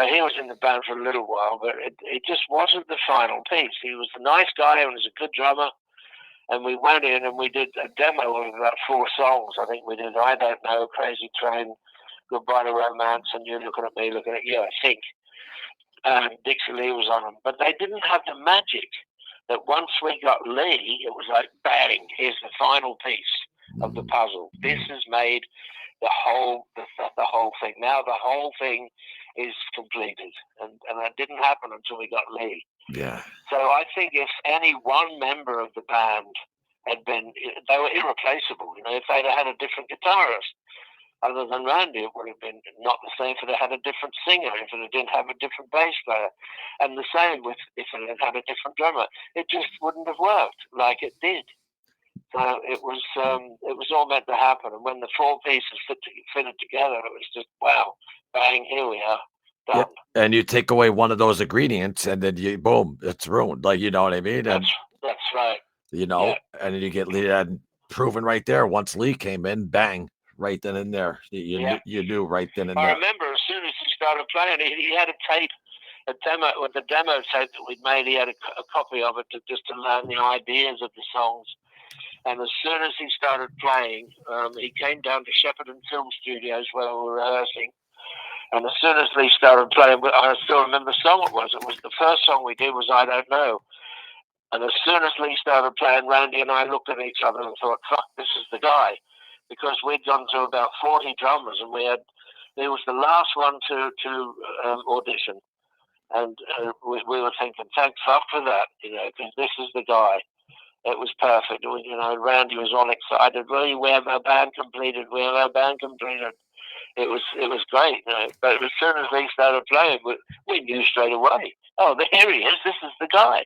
he was in the band for a little while, but it just wasn't the final piece. He was a nice guy and was a good drummer. And we went in and we did a demo of about 4 songs. I think we did I Don't Know, Crazy Train, Goodbye to Romance, and You're Looking at Me, Looking at You, I think. And Dixie Lee was on them. But they didn't have the magic that once we got Lee, it was like, bang, here's the final piece of the puzzle. This has made the whole thing. Now the whole thing is completed, and that didn't happen until we got Lee. Yeah. So I think if any one member of the band had been, they were irreplaceable. You know, if they'd had a different guitarist other than Randy, it would have been not the same if they had a different singer, if it didn't have a different bass player, and the same with if it had had a different drummer. It just wouldn't have worked like it did. So it was all meant to happen. And when the four pieces fitted together, it was just wow, bang, here we are, done. Yeah. And you take away one of those ingredients, and then you boom, it's ruined. Like, you know what I mean? And That's right. you know, and then you get Lee proven right there. Once Lee came in, bang, right then and there. You knew right then and there. I remember as soon as he started playing, he had a tape, a demo tape that we'd made. He had a copy of it just to learn the ideas of the songs. And as soon as he started playing, he came down to Shepperton Film Studios where we were rehearsing. And as soon as Lee started playing, I still remember the song it was. It was the first song we did was I Don't Know. And as soon as Lee started playing, Randy and I looked at each other and thought, fuck, this is the guy. Because we'd gone to about 40 drummers and he was the last one to audition. And we were thinking, thank fuck for that, because this is the guy. It was perfect. Randy was all excited. Well, we have our band completed. We have our band completed. It was great. But as soon as Lee started playing, we knew straight away. Oh, here he is. This is the guy.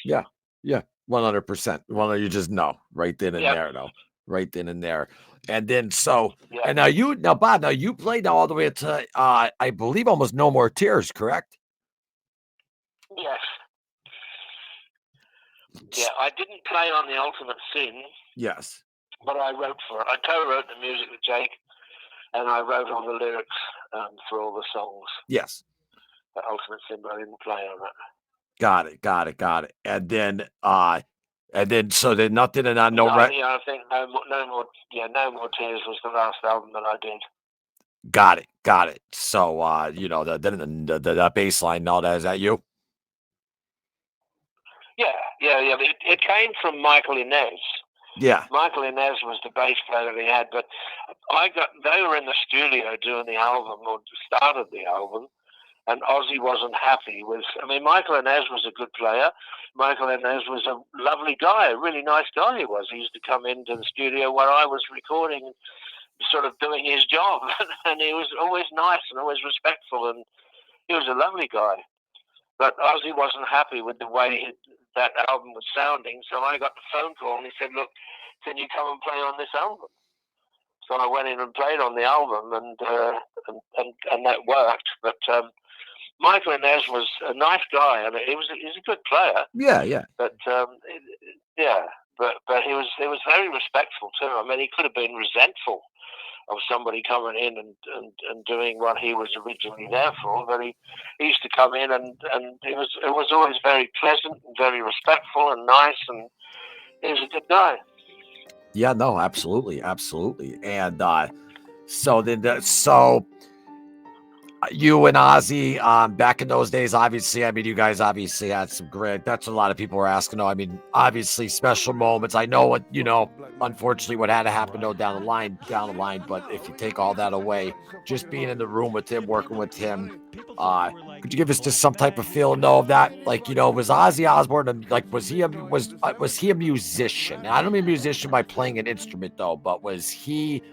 Yeah, 100%. Well, you just know right then and there, though, right then and there. And then and now Bob, you played all the way to I believe almost No More Tears, correct? Yes. Yeah, I didn't play on The Ultimate Sin. Yes. But I wrote for it. I co-wrote the music with Jake, and I wrote all the lyrics for all the songs. Yes. The Ultimate Sin, but I didn't play on it. Got it. And then so then nothing and I I think No More Tears was the last album that I did. Got it. So the bass line and all that, is that you? Yeah. It came from Michael Inez. Yeah. Michael Inez was the bass player that he had, but they were in the studio doing the album, or started the album, and Ozzy wasn't happy with. Michael Inez was a good player. Michael Inez was a lovely guy, a really nice guy. He was. He used to come into the studio where I was recording, sort of doing his job, and he was always nice and always respectful, and he was a lovely guy. But Ozzy wasn't happy with the way that album was sounding, so I got the phone call and he said, "Look, can you come and play on this album?" So I went in and played on the album, and that worked. But Michael Inez was a nice guy. He's a good player. Yeah. But but he was very respectful too. He could have been resentful of somebody coming in and doing what he was originally there for, but he used to come in and it was always very pleasant and very respectful and nice, and he was a good guy. Yeah, no, absolutely. And you and Ozzy, back in those days, obviously, you guys obviously had some great, that's what a lot of people were asking. Obviously special moments. I know what, unfortunately what had to happen down the line, but if you take all that away, just being in the room with him, working with him, could you give us just some type of feeling of that? Was Ozzy Osbourne, was he a musician? And I don't mean musician by playing an instrument though, but was he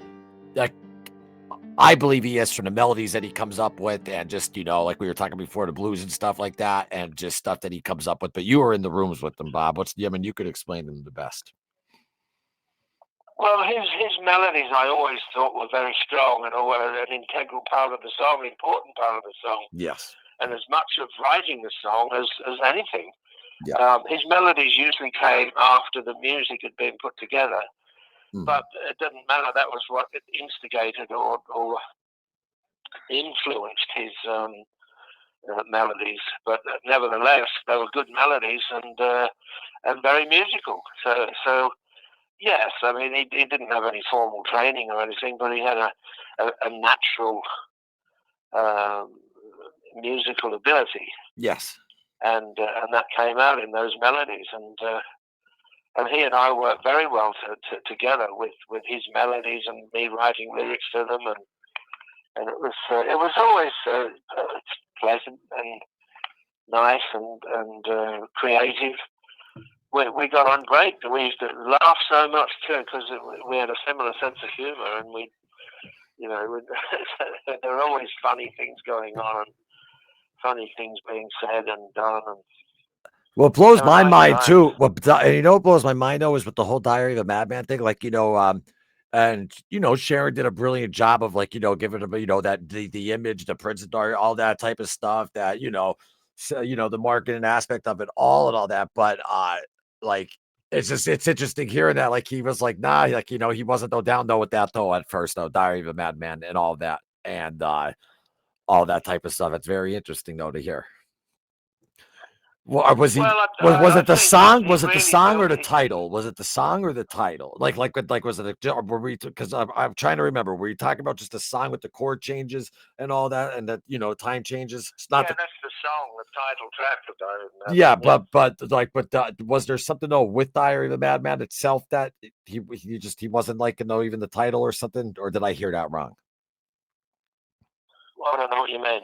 I believe he is, from the melodies that he comes up with, and just, like we were talking before, the blues and stuff like that, and just stuff that he comes up with. But you were in the rooms with them, Bob. you could explain them the best. Well, his melodies I always thought were very strong and were an integral part of the song, an important part of the song. Yes. And as much of writing the song as anything. Yeah. His melodies usually came after the music had been put together. But it didn't matter. That was what instigated or influenced his melodies. But nevertheless, they were good melodies and very musical. So yes, he didn't have any formal training or anything, but he had a natural musical ability. Yes. And that came out in those melodies, and he and I worked very well together with his melodies and me writing lyrics to them, and it was always pleasant and nice and creative. We got on great. We used to laugh so much too, because we had a similar sense of humor, and there were always funny things going on and funny things being said and done. What blows So my nice mind times. too, what blows my mind though is with the whole Diary of a Madman thing, like, and Sharon did a brilliant job of, like, giving him, that the image, the Prince of Diary, all that type of stuff that, so, the marketing aspect of it all and all that. But like it's interesting hearing that, like, he was like, nah, like, he wasn't though down though with that though at first though, Diary of a Madman and all that, and all that type of stuff. It's very interesting though to hear. Well, was he Well, was I it the think song? he Was it the really song felt or the he. title? Was it the song or the title? Like was it a, were we, because I'm trying to remember. Were you talking about just the song with the chord changes and all that, and that, time changes? It's not Yeah, the, that's the song, the title track of Diary of a yeah, Madman. Yeah. but was there something though with Diary of a Madman itself that he wasn't like, even the title or something, or did I hear that wrong? Well, I don't know what you mean.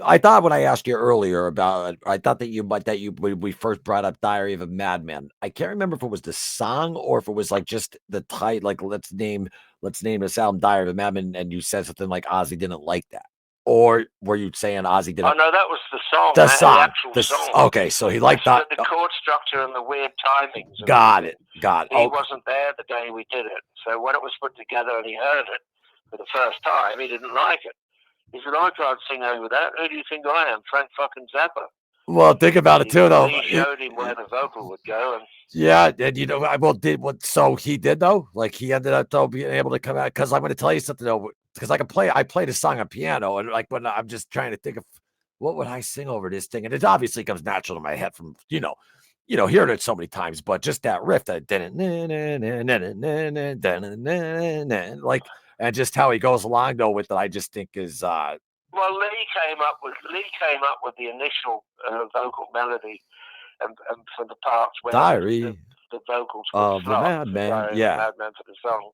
I thought when I asked you earlier about it, I thought that when we first brought up Diary of a Madman. I can't remember if it was the song or if it was like just the title, like let's name this album Diary of a Madman, and you said something like Ozzy didn't like that. Or were you saying Ozzy Oh didn't no, that was the song, the the song? actual This song. okay, so he liked that. The chord structure and the weird timings and Got everything. it. Got it. He Okay. wasn't there the day we did it, so when it was put together and he heard it for the first time, he didn't like it. He said, "I can't sing over that. Who do you think I am, Frank fucking Zappa?" Well, think about it too, though. Lee showed him where the vocal would go, and Yeah, and I will did what so he did though. Like he ended up though being able to come out, because I'm going to tell you something though, because I played a song on piano, and like when I'm just trying to think of what would I sing over this thing, and it obviously comes natural to my head from hearing it so many times, but just that riff that didn't like, and just how he goes along though with it, I just think is well, Lee came up with the initial vocal melody and for the parts where Diary the vocals would of the flop for Madman. Diary of a Yeah. Madman for the song.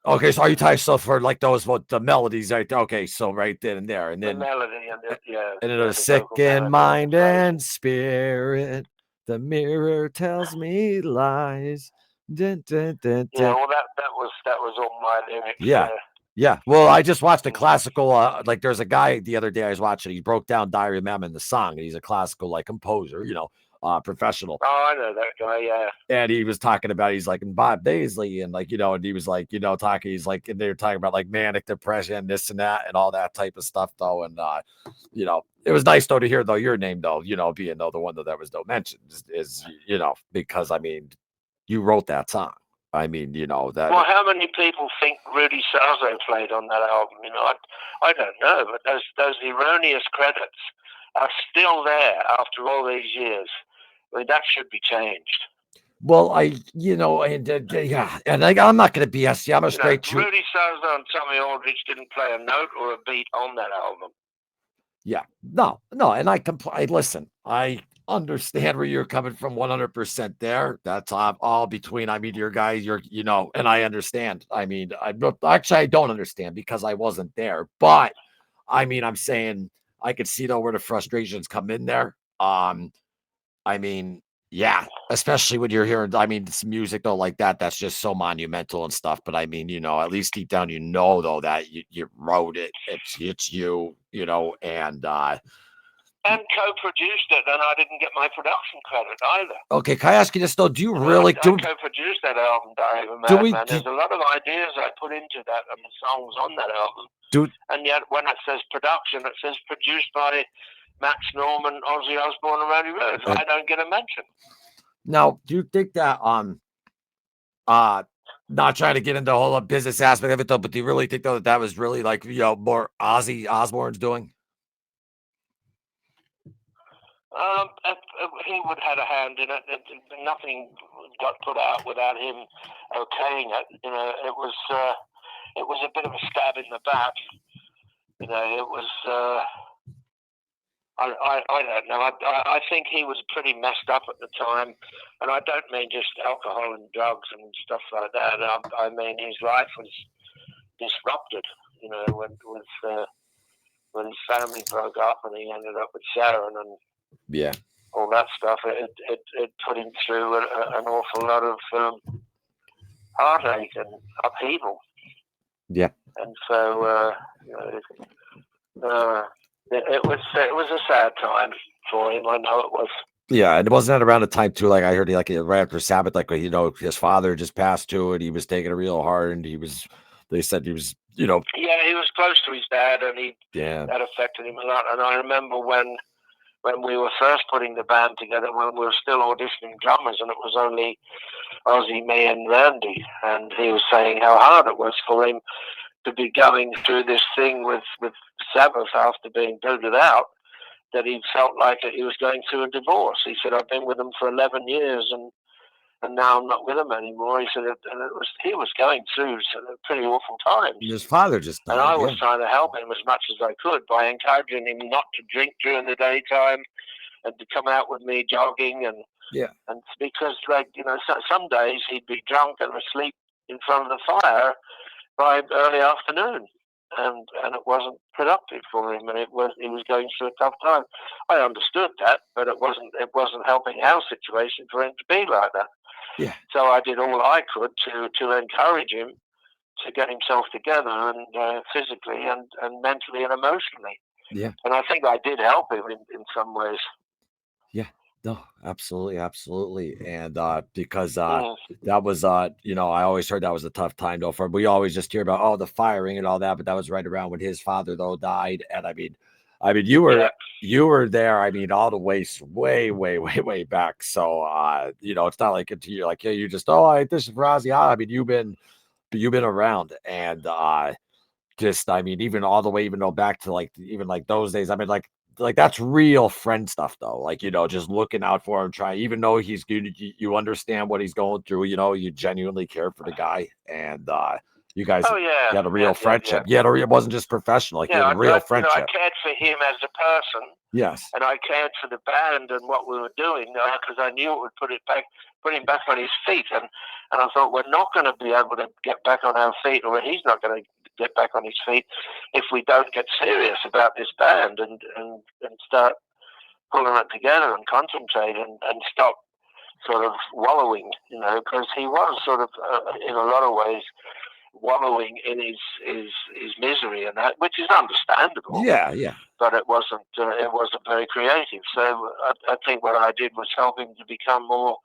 Okay, so are you talking so for like those what the melodies right there? Okay, so right then and there, and The then melody and a the sick vocal in melody and the mind and phrasing. spirit, the mirror tells me lies. Dun, dun, dun, Yeah, dun. well, that was all my lyrics. Yeah. Yeah. Well, I just watched a classical, like there's a guy the other day I was watching, he broke down Diary of Mammon, the song, and he's a classical like composer, professional. Oh, I know that guy. Yeah. And he was talking about, he's like, and Bob Daisley, and like, and he was like, talking, he's like, and they were talking about like manic depression, this and that, and all that type of stuff, though. And, it was nice, though, to hear, though, your name, though, being, though, the one that was, though, mentioned because, I mean, you wrote that song. I mean, that. Well, how many people think Rudy Sarzo played on that album? I don't know, but those erroneous credits are still there after all these years. I mean, that should be changed. Well, yeah, and I'm not going to BS you. I'm a straight shoot. Rudy Sarzo and Tommy Aldridge didn't play a note or a beat on that album. Yeah, no, and I listen. I understand where you're coming from 100% there. That's all between, I mean, your guy, and I understand. I mean, I don't understand because I wasn't there, but I mean, I'm saying I could see though where the frustrations come in there. I mean, yeah, especially when you're hearing, I mean, this music though, like that's just so monumental and stuff. But I mean, at least deep down, though, that you wrote it. It's you, and co-produced it, and I didn't get my production credit either. Okay, can I ask you this though? Do you I co-produced that album, Diary of a Madman. There's a lot of ideas I put into that and the songs on that album. And yet when it says production, it says produced by Max Norman, Ozzy Osbourne, and Randy Rhoads. I don't get a mention. Now, do you think that not trying to get into the whole business aspect of it though, but do you really think though that was really like more Ozzy Osbourne's doing? He would have had a hand in it. Nothing got put out without him okaying it. It was a bit of a stab in the back. It was. I don't know. I think he was pretty messed up at the time, and I don't mean just alcohol and drugs and stuff like that. I mean his life was disrupted. When his family broke up and he ended up with Sharon and all that stuff, it put him through an awful lot of heartache and upheaval. Yeah. And so it was a sad time for him. I know it was. Yeah, and it wasn't that around the time too, like, I heard, like, right after Sabbath, like, his father just passed too, and he was taking it real hard, and they said he was, Yeah, he was close to his dad, and yeah, that affected him a lot. And I remember when we were first putting the band together, when we were still auditioning drummers, and it was only Ozzy, me, and Randy, and he was saying how hard it was for him to be going through this thing with Sabbath after being booted out, that he felt like that he was going through a divorce. He said, I've been with them for 11 years, and now I'm not with them anymore. He said, and he was going through some pretty awful times. his father just And died, I was trying to help him as much as I could by encouraging him not to drink during the daytime and to come out with me jogging. And because, some days he'd be drunk and asleep in front of the fire by early afternoon. And it wasn't productive for him, and he was going through a tough time. I understood that, but it wasn't helping our situation for him to be like that. Yeah. So I did all I could to encourage him to get himself together, and physically and mentally and emotionally. Yeah. And I think I did help him in some ways. Yeah. No, absolutely. And because Mm. that was I always heard that was a tough time though. We always just hear about the firing and all that, but that was right around when his father though died. And I mean you were there, I mean, all the way back. So it's not like you're like, yeah, you just this is for Ozzy. I mean, you've been around, and just I mean, even all the way, even though back to even like those days. I mean, like that's real friend stuff though. Like, just looking out for him, trying, even though he's good, you understand what he's going through, you genuinely care for the guy. And you guys had a real friendship. Yeah, it wasn't just professional, like you had a real friendship. I cared for him as a person. Yes. And I cared for the band and what we were doing, because I knew it would put him back on his feet. And I thought, we're not going to be able to get back on our feet, or he's not going to get back on his feet, if we don't get serious about this band and start pulling it together and concentrate and stop sort of wallowing, because he was sort of, in a lot of ways, wallowing in his misery, and that, which is understandable. Yeah, yeah. But it wasn't very creative. So I think what I did was help him to become more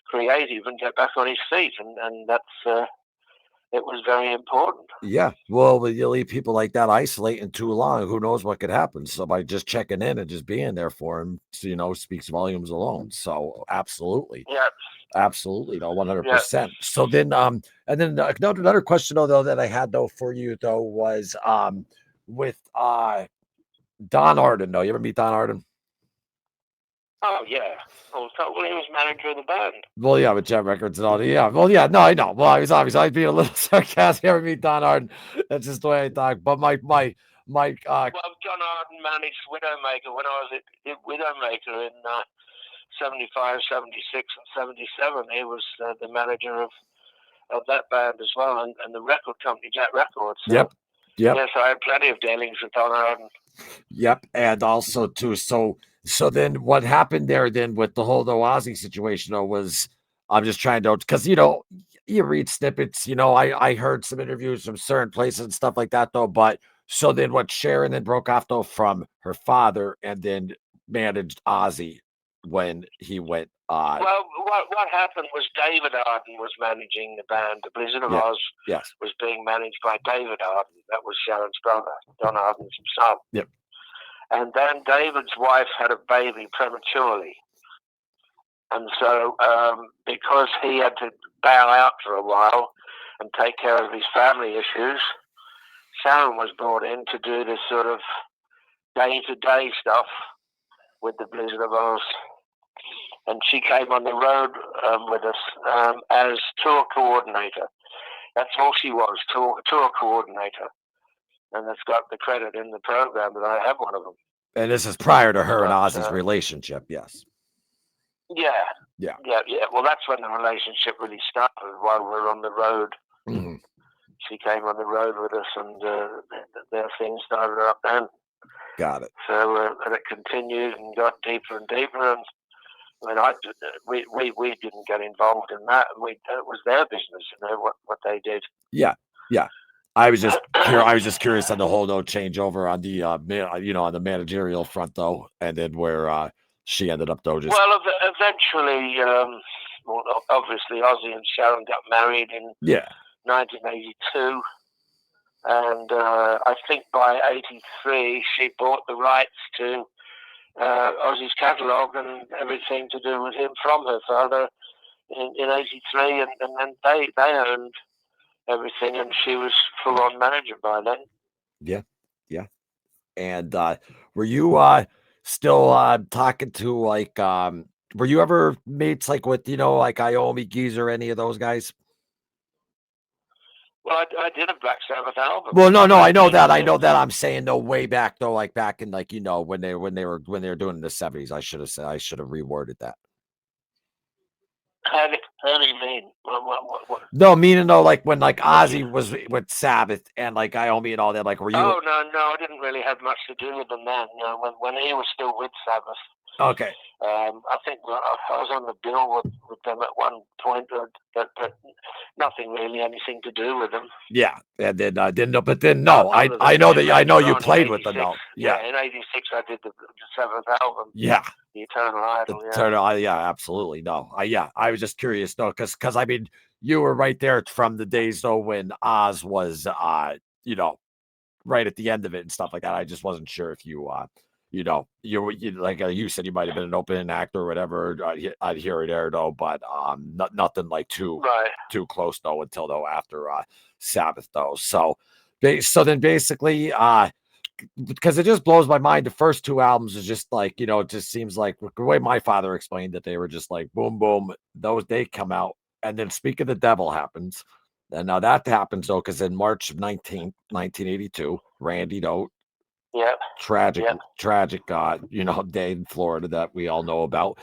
creative and get back on his feet, and that's it was very important. Yeah. Well, you leave people like that isolating too long, who knows what could happen. So by just checking in and just being there for him, speaks volumes alone. So absolutely. Yeah. Absolutely, 100%. So then, and then another question though that I had though for you though was with Don Arden though. You ever meet Don Arden? Oh yeah. Well, he was manager of the band. Well, yeah, with Jet Records and all that. Yeah. Well, yeah. No, I know. Well, I was obviously I'd be a little sarcastic. Ever meet Don Arden? That's just the way I talk. But my well, John Arden managed Widowmaker when I was at Widowmaker in 75, 76, and 77. He was the manager of that band as well, and the record company, Jet Records. So, yep. Yes, I had plenty of dealings with Don Arden. Yep, and also too. So then, what happened there then with the whole Ozzy situation though was, I'm just trying to, because you read snippets. I heard some interviews from certain places and stuff like that though. But so then, what Sharon then broke off though from her father and then managed Ozzy when he went. Well, what happened was David Arden was managing the band. The Blizzard of Ozz was being managed by David Arden. That was Sharon's brother, Don Arden's son. Yep. And then David's wife had a baby prematurely. And so because he had to bail out for a while and take care of his family issues, Sharon was brought in to do this sort of day-to-day stuff with the Blizzard of Ozz. And she came on the road with us as tour coordinator. That's all she was, tour coordinator. And that's got the credit in the program that I have one of them. And this is prior to her and Ozzy's relationship, yes. Yeah. Well, that's when the relationship really started, while we were on the road. Mm-hmm. She came on the road with us, and their thing started up then. Got it. So and it continued and got deeper and deeper, and I mean, we didn't get involved in that, and it was their business, what they did. Yeah. I was just curious on the whole changeover on the on the managerial front though, and then where she ended up though just. Well, eventually, well, obviously, Ozzy and Sharon got married in 1982. And I think by 83, she bought the rights to Ozzy's catalogue and everything to do with him from her father in 83. And then they owned everything, and she was full-on manager by then. Yeah. And were you still talking to like were you ever mates like with like Iommi, Geezer, any of those guys? Well, I did a Black Sabbath album. Well, no, I know that. I'm saying though, way back though, like back in like when they were doing in the 70s. I should have reworded that. How do you mean? What? No, meaning though, like when like Ozzy was with Sabbath and like Iommi and all that. Like, were you? Oh no, I didn't really have much to do with them then. When he was still with Sabbath. Okay. I think I was on the bill with them at one point, but nothing really, anything to do with them. Yeah, and then didn't know, but then no, I know you played with them. No, yeah, in '86 I did the seventh album. Yeah, the Eternal Idol. Yeah, absolutely. No, I was just curious though, because I mean, you were right there from the days though when Oz was right at the end of it and stuff like that. I just wasn't sure if you you like you said, you might have been an opening act or whatever. I'd hear it there though, but nothing like too close though until though after Sabbath though. So then basically because it just blows my mind. The first two albums is just like it just seems like the way my father explained that they were just like boom boom. They come out, and then Speak of the Devil happens. And now that happens though, because in March of 1982, Randy though. Yeah. Tragic day in Florida that we all know about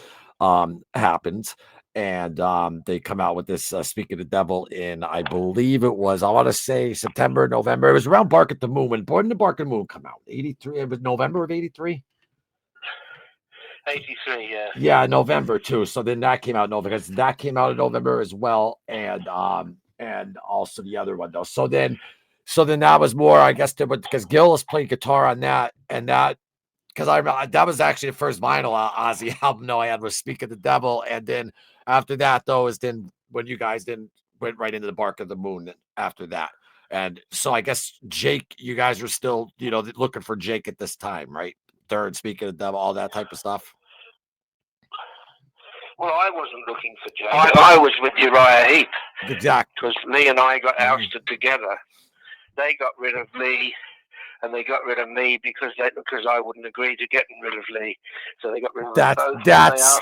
happens. And they come out with this Speak of the Devil in, I believe it was, I want to say September, November. It was around Bark at the Moon. When did Bark at the Moon come out? 83. It was November of 83. 83, yeah. Yeah, November too. So then that came out in November, because that came out in November as well, and also the other one though. So then that was more, I guess, because Gillis played guitar on that, and that because that was actually the first vinyl Ozzy album I had was Speak of the Devil, and then after that though is then when you guys then went right into the Bark of the Moon after that. And so I guess Jake, you guys were still looking for Jake at this time, right? Third Speak of the Devil, all that type of stuff. Well, I wasn't looking for Jake. I was with Uriah Heep. Exactly. Because Lee and I got ousted together. They got rid of Lee, and they got rid of me because I wouldn't agree to getting rid of Lee. So they got rid of us both. That's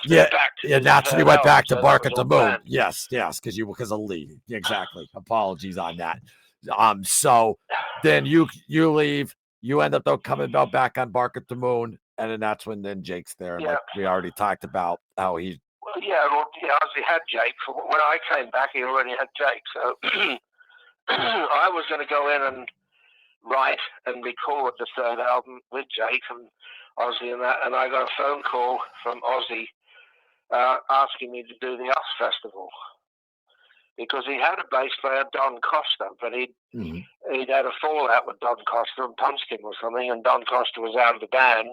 when we went back to Bark at the Moon. Yes, because of Lee. Exactly. Apologies on that. So then you leave. You end up though coming back on Bark at the Moon, and then that's when then Jake's there. And like we already talked about how he. Well, Ozzy had Jake. When I came back, he already had Jake. So I was going to go in and write and record the third album with Jake and Ozzy and that. And I got a phone call from Ozzy asking me to do the Ozz Festival. Because he had a bass player, Don Costa, but he'd had a fallout with Don Costa and Punskin or something, and Don Costa was out of the band.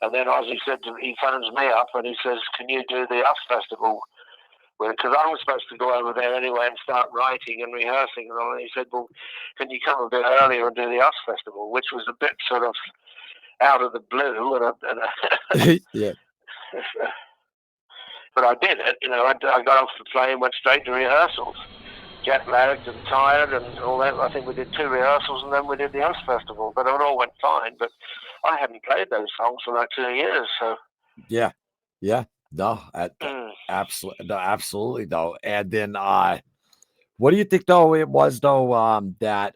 And then Ozzy he phones me up and he says, "Can you do the Ozz Festival?" Because I was supposed to go over there anyway and start writing and rehearsing and all. And he said, "Well, can you come a bit earlier and do the Ozz Festival?" Which was a bit sort of out of the blue. Yeah. But I did it. I got off the plane, went straight to rehearsals. Jet lagged and tired and all that. I think we did 2 rehearsals and then we did the Ozz Festival. But it all went fine. But I hadn't played those songs for like 2 years. So yeah, no, absolutely though. And then what do you think though it was though that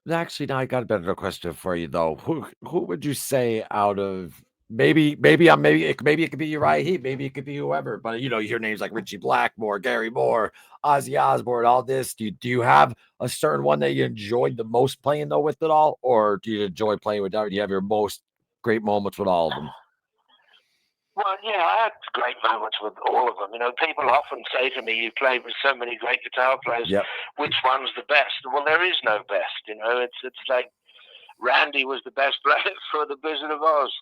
actually now I got a better question for you though. Who would you say out of maybe it could be Uriah Heep, maybe it could be whoever, but you hear names like Richie Blackmore, Gary Moore, Ozzy Osbourne, all this. Do you have a certain one that you enjoyed the most playing though with it all, or do you enjoy playing with that? Do you have your most great moments with all of them? Well, yeah, I had great moments with all of them. People often say to me, "You played with so many great guitar players. Which one's the best?" Well, there is no best. It's like Randy was the best player for the Blizzard of Ozz.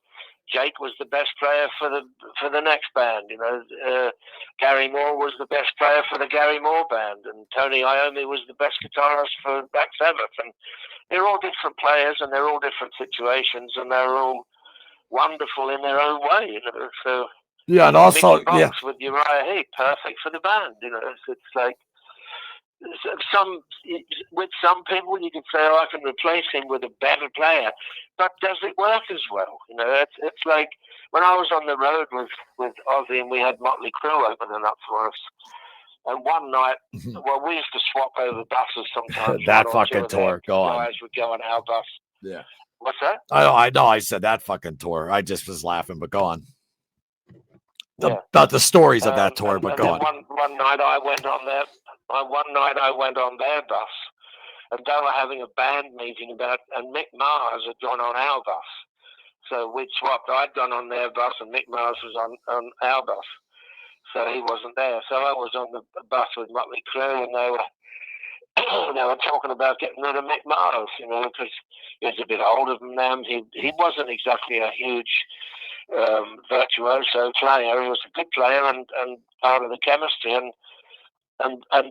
Jake was the best player for the next band. You know, Gary Moore was the best player for the Gary Moore band, and Tony Iommi was the best guitarist for Black Sabbath. And they're all different players, and they're all different situations, and they're all wonderful in their own way. You know, so yeah, and also Mickey Box with Uriah Heep, perfect for the band. You know, it's like. With some people you can say, oh, I can replace him with a better player, but does it work as well? You know, it's like when I was on the road with Ozzy and we had Motley Crue opening up for us, and one night, well, we used to swap over buses sometimes. That fucking tour, go on. Guys would go on our bus. Yeah. What's that? I know. I said that fucking tour. I just was laughing, but go on. About the stories of that tour, but go on. One night I went on their bus, and they were having a band meeting and Mick Mars had gone on our bus. So we'd swapped. I'd gone on their bus, and Mick Mars was on our bus. So he wasn't there. So I was on the bus with Motley Crue, and they were talking about getting rid of Mick Mars, you know, because he was a bit older than them. He wasn't exactly a huge virtuoso player. He was a good player and part of the chemistry. And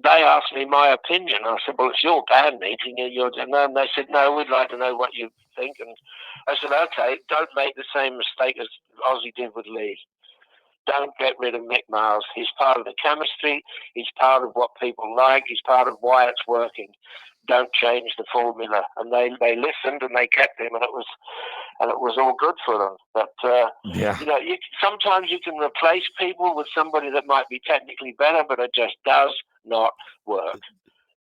they asked me my opinion. I said, well, it's your band meeting. And they said, no, we'd like to know what you think. And I said, okay, don't make the same mistake as Ozzy did with Lee. Don't get rid of Mick Mars. He's part of the chemistry. He's part of what people like. He's part of why it's working. Don't change the formula. And they listened and they kept him, and it was all good for them. But you know, sometimes you can replace people with somebody that might be technically better, but it just does not work.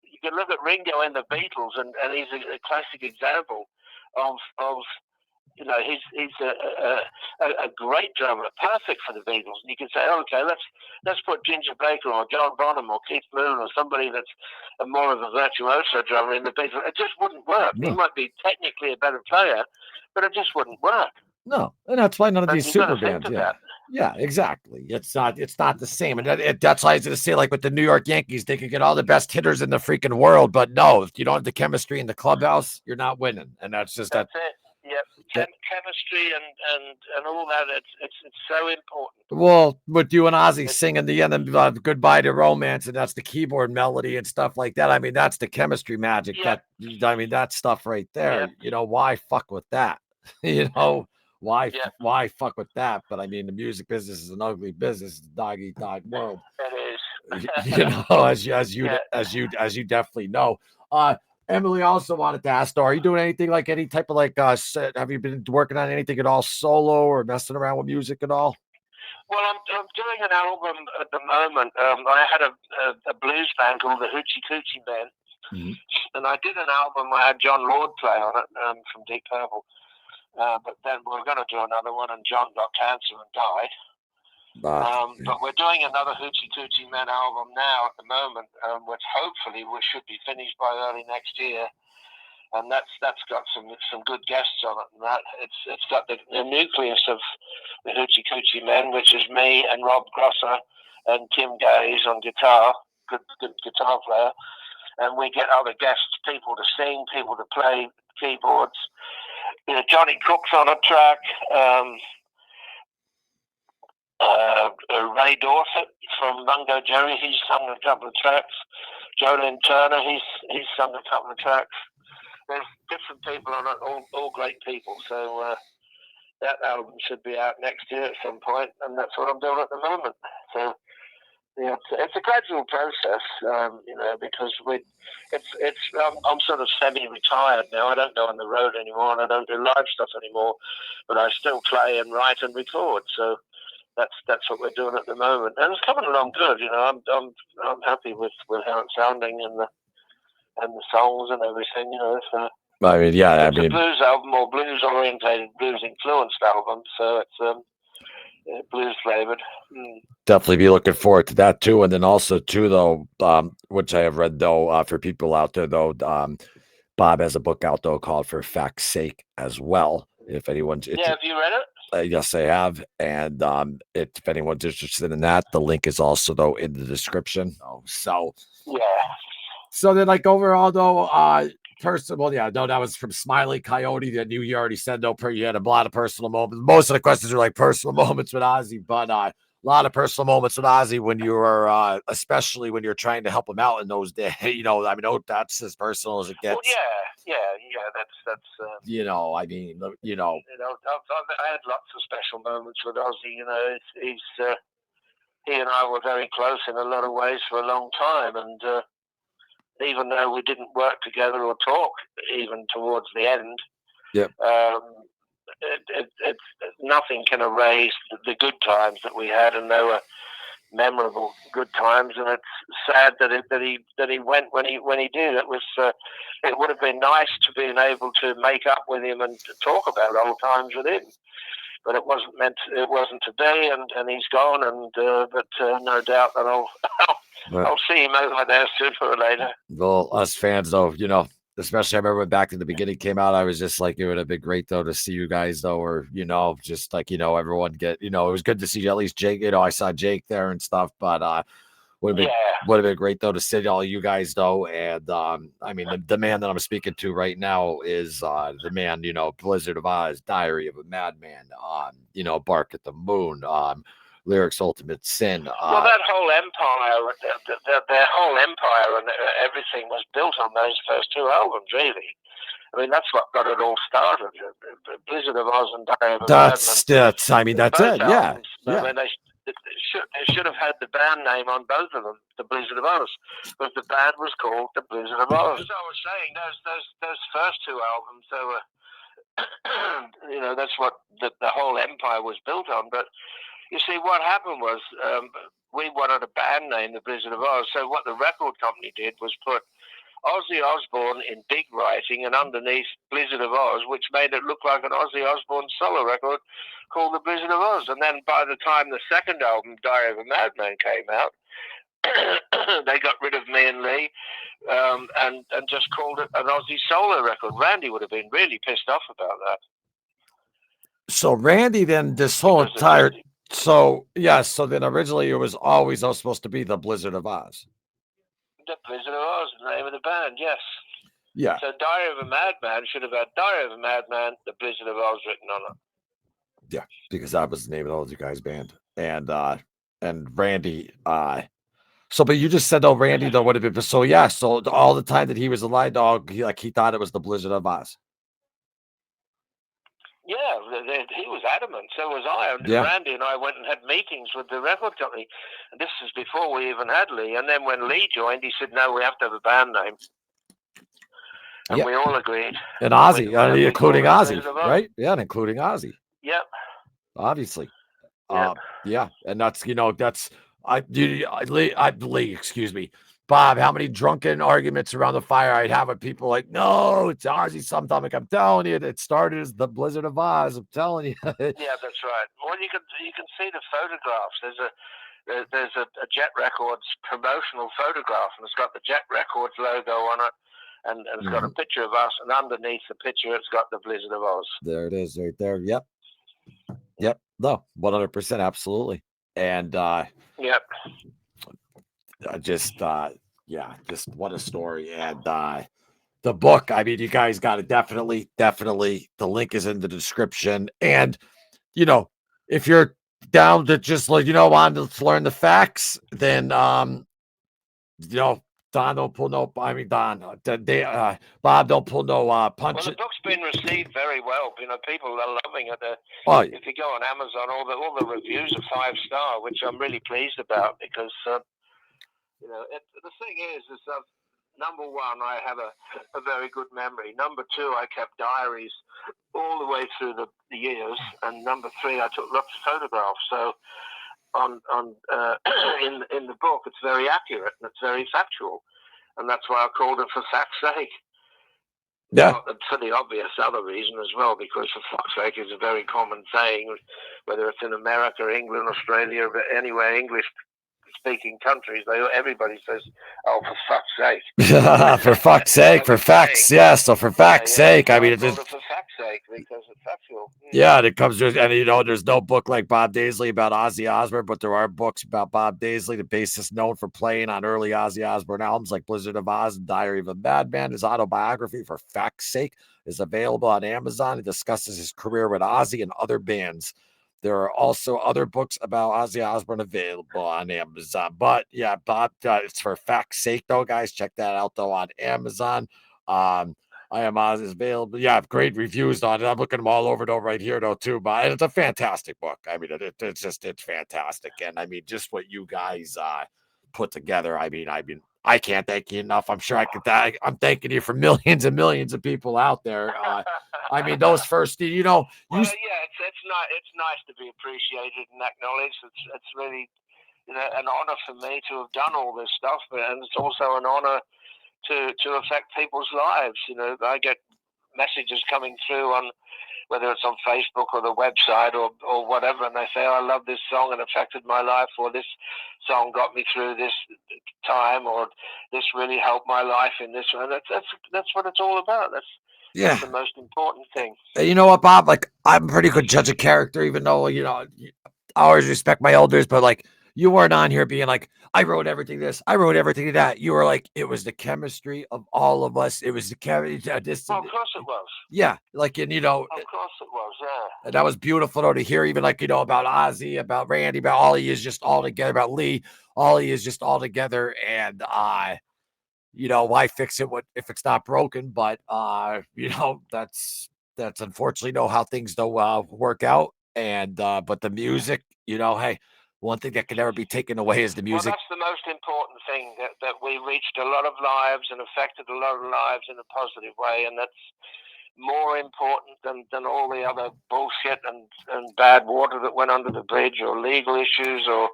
You can look at Ringo in the Beatles, and he's a classic example of you know, he's a great drummer, perfect for the Beatles. And you can say, okay, let's put Ginger Baker or John Bonham or Keith Moon or somebody that's more of a virtuoso drummer in the Beatles. It just wouldn't work. No. He might be technically a better player, but it just wouldn't work. No, and that's why none of these super bands. Yeah, exactly. It's not the same, and that's why I was going to say, like with the New York Yankees, they could get all the best hitters in the freaking world, but no, if you don't have the chemistry in the clubhouse, you're not winning, and that's just that's it. Yep, chemistry and all that. It's so important. Well, with you and Ozzy singing the end of "Goodbye to Romance," and that's the keyboard melody and stuff like that. I mean, that's the chemistry magic. Yep. That stuff right there. Yep. You know, why fuck with that? You know, why fuck with that? But I mean, the music business is an ugly business. It's a dog-eat-dog world. It is. You know, as you definitely know. Emily also wanted to ask, though, are you doing anything like any type of like have you been working on anything at all solo or messing around with music at all? Well, I'm doing an album at the moment. I had a blues band called the Hoochie Coochie Band, and I did an album. I had John Lord play on it from Deep Purple, but then we were going to do another one, and John got cancer and died. But we're doing another Hoochie Coochie Men album now at the moment, which hopefully we should be finished by early next year. And that's got some good guests on it. And that it's got the nucleus of the Hoochie Coochie Men, which is me and Rob Grosser and Tim Gaze on guitar, good guitar player. And we get other guests, people to sing, people to play keyboards. You know, Johnny Cook's on a track. Ray Dorset from Mungo Jerry, he's sung a couple of tracks. Jolene Turner, he's sung a couple of tracks. There's different people on it, all great people. So that album should be out next year at some point, and that's what I'm doing at the moment. So yeah, it's a gradual process, you know, because I'm sort of semi-retired now. I don't go on the road anymore, and I don't do live stuff anymore, but I still play and write and record. So that's what we're doing at the moment, and it's coming along good. You know, I'm happy with how it's sounding and the songs and everything. You know, so I mean, yeah, it's a blues album or blues orientated, blues influenced album, so it's blues flavored. Definitely be looking forward to that too, and then also too though, which I have read though, for people out there though, Bob has a book out though called "For Fact's Sake" as well. If anyone's have you read it? Yes, I have. And if anyone's interested in that, the link is also though in the description. So yeah. So then, like overall though, personal. Yeah, no, that was from Smiley Coyote. That you already said no. You had a lot of personal moments. Most of the questions are like personal moments with Ozzy, but a lot of personal moments with Ozzy when you were, especially when you're trying to help him out in those days. I mean, that's as personal as it Well, gets. yeah. That's. I mean, I had lots of special moments with Ozzy. He and I were very close in a lot of ways for a long time, and even though we didn't work together or talk even towards the end, yep. It's nothing can erase the good times that we had, and they were memorable good times. And it's sad that he went when he did. It was it would have been nice to be able to make up with him and to talk about old times with him. But it wasn't to be, and he's gone. And but no doubt that I'll see him over there sooner or later. Well, us fans, though, especially I remember when Back in the Beginning came out, I was just like, it would have been great though to see you guys though, or just like everyone get, it was good to see at least Jake. I saw Jake there and stuff, but would have been great though to see all you guys though. And I mean, the man that I'm speaking to right now is the man, Blizzard of Ozz, Diary of a Madman, Bark at the Moon, Lyrics Ultimate Sin. Well, that whole empire, their whole empire and everything was built on those first two albums, really. I mean, that's what got it all started. Blizzard of Ozz and Diary of a Madman. I mean, that's it. Albums, yeah. I mean, they should have had the band name on both of them, the Blizzard of Ozz, because the band was called the Blizzard of Ozz. As I was saying, those first two albums, they were, that's what the whole empire was built on. But you see, what happened was we wanted a band name, the Blizzard of Ozz. So what the record company did was put Ozzy Osbourne in big writing and underneath Blizzard of Ozz, which made it look like an Ozzy Osbourne solo record called the Blizzard of Ozz. And then by the time the second album, Diary of a Madman, came out, they got rid of me and Lee and just called it an Ozzy solo record. Randy would have been really pissed off about that. So Randy then this whole entire... So, yes, so then originally it was always supposed to be the Blizzard of Ozz. The Blizzard of Ozz, the name of the band, yes. Yeah. So Diary of a Madman should have had Diary of a Madman, the Blizzard of Ozz written on it. Yeah, because that was the name of all you guys' band. And Randy, so but you just said though Randy though would have been so all the time that he was alive, dog, he thought it was the Blizzard of Ozz. Yeah, he was adamant. So was I. And Randy and I went and had meetings with the record company. And this is before we even had Lee. And then when Lee joined, he said, "No, we have to have a band name." And we all agreed. And Ozzy, including Ozzy, right? Yeah, and including Ozzy. Yep. Obviously. Yep. And that's Lee, excuse me. Bob, how many drunken arguments around the fire I'd have with people like, no, it's Ozzy sometime. Like, I'm telling you, it started as the Blizzard of Ozz. I'm telling you. Yeah, that's right. Well, you can see the photographs. There's a Jet Records promotional photograph, and it's got the Jet Records logo on it, and it's got a picture of us, and underneath the picture, it's got the Blizzard of Ozz. There it is, right there. Yep. No, 100%, absolutely. And yep. Just what a story. And the book, I mean, you guys got to definitely, the link is in the description. And, if you're down to just want to learn the facts, then, Don don't pull no, Bob don't pull no punch. Well, the book's been received very well. People are loving it. If you go on Amazon, all the reviews are 5-star, which I'm really pleased about because, the thing is number one, I have a very good memory. Number two, I kept diaries all the way through the years. And number three, I took lots of photographs. So in the book, it's very accurate and it's very factual. And that's why I called it For Fact's Sake. Yeah. For the obvious other reason as well, because For Fuck's Sake is a very common saying, whether it's in America, England, Australia, but anywhere English speaking countries, everybody says, "Oh, for fuck's sake." For fuck's sake, for facts, yeah. So for facts' sake, so I mean, I it called just. it for fact's sake because it's factual. Yeah, and it comes to, and there's no book like Bob Daisley about Ozzy Osbourne, but there are books about Bob Daisley, the bassist known for playing on early Ozzy Osbourne albums like Blizzard of Ozz and Diary of a Madman. His autobiography, For Fact's Sake, is available on Amazon. He discusses his career with Ozzy and other bands. There are also other books about Ozzy Osbourne available on Amazon. But yeah, Bob, it's For Fact's Sake, though, guys. Check that out, though, on Amazon. I Am Oz is available. Yeah, great reviews on it. I'm looking them all over though right here though too. But it's a fantastic book. I mean, it's fantastic, and I mean, just what you guys put together. I mean, I can't thank you enough. I'm sure I could. I'm thanking you for millions and millions of people out there. I mean, those first, Well, yeah, it's nice to be appreciated and acknowledged. It's really an honor for me to have done all this stuff, and it's also an honor to affect people's lives. I get messages coming through on whether it's on Facebook or the website or whatever, and they say, "Oh, I love this song and affected my life," or "This song got me through this time," or "This really helped my life in this way." That's what it's all about. That's the most important thing. You know what, Bob? Like, I'm a pretty good judge of character, even though I always respect my elders, but like, you weren't on here being like, I wrote everything this, I wrote everything that. You were like, it was the chemistry of all of us. It was the chemistry. Of course it was. Yeah, like, and of course it was. Yeah. And that was beautiful though to hear, even like about Ozzy, about Randy, about Ollie is just all together, about Lee, Ollie is just all together, and why fix it if it's not broken? But that's unfortunately how things don't work out. And but the music, hey, one thing that can never be taken away is the music. Well, that's the most important thing, that we reached a lot of lives and affected a lot of lives in a positive way, and that's more important than all the other bullshit and bad water that went under the bridge, or legal issues or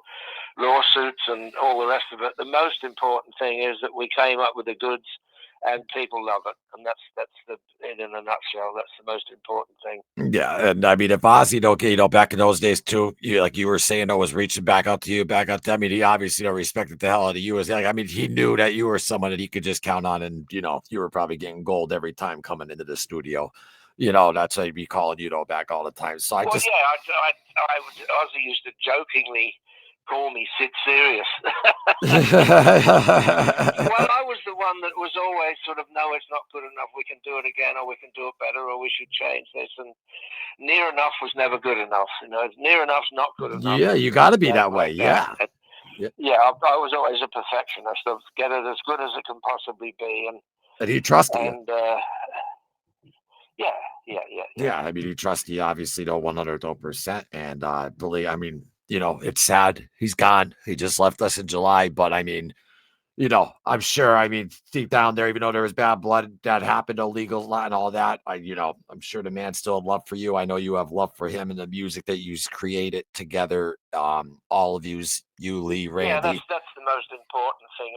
lawsuits and all the rest of it. The most important thing is that we came up with the goods and people love it, and that's in a nutshell. That's the most important thing. Yeah, and I mean, if Ozzy, back in those days too, like you were saying, was reaching back out to you, I mean, he obviously respected the hell out of you. I mean, he knew that you were someone that he could just count on, and you were probably getting gold every time coming into the studio. That's how he'd be calling back all the time. So Ozzy used to jokingly call me Sid Serious. Well, I was the one that was always sort of, no, it's not good enough, we can do it again, or we can do it better, or we should change this, and near enough was never good enough. Near enough's not good enough. Yeah, you got to be that way. Yeah. Yeah, I was always a perfectionist of get it as good as it can possibly be, and he trusted you. And yeah. I mean, he trusted you, obviously, 100%. And believe, I mean, it's sad. He's gone. He just left us in July. But I mean, I'm sure, I mean, deep down there, even though there was bad blood that happened, illegal and all that, I'm sure the man still had love for you. I know you have love for him and the music that you created together. All of you, Lee, Randy. Yeah, that's the most important thing.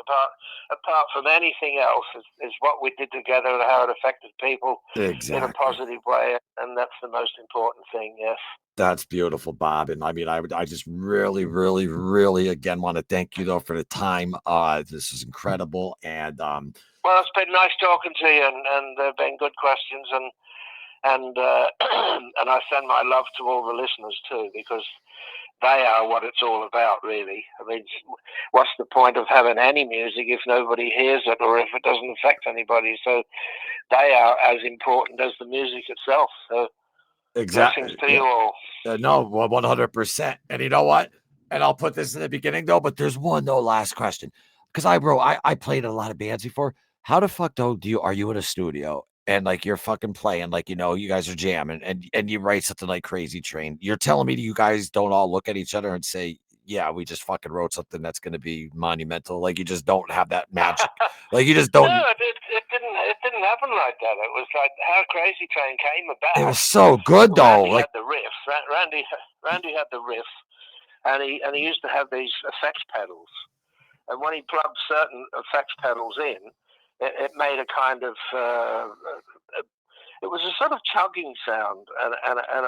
Apart from anything else, is what we did together and how it affected people in a positive way, and that's the most important thing. Yes. That's beautiful, Bob. And I mean, I just really, really, really again want to thank you though for the time. This is incredible. And well, it's been nice talking to you, and there have been good questions, and and I send my love to all the listeners too, because they are what it's all about, really. I mean, what's the point of having any music if nobody hears it, or if it doesn't affect anybody? So they are as important as the music itself. So exactly. Blessings to you all. No, 100%. And you know what? And I'll put this in the beginning though, but there's one last question. Because I played in a lot of bands before. How the fuck though are you in a studio and like you're fucking playing, like you guys are jamming and you write something like Crazy Train. You're telling me you guys don't all look at each other and say, yeah, we just fucking wrote something that's gonna be monumental. Like you just don't have that magic. Like you just don't. No, it didn't happen like that. It was like how Crazy Train came about. It was so good though. Randy had the riffs. Randy had the riffs, and he used to have these effects pedals. And when he plugged certain effects pedals in, it made a kind of it was a sort of chugging sound, and it had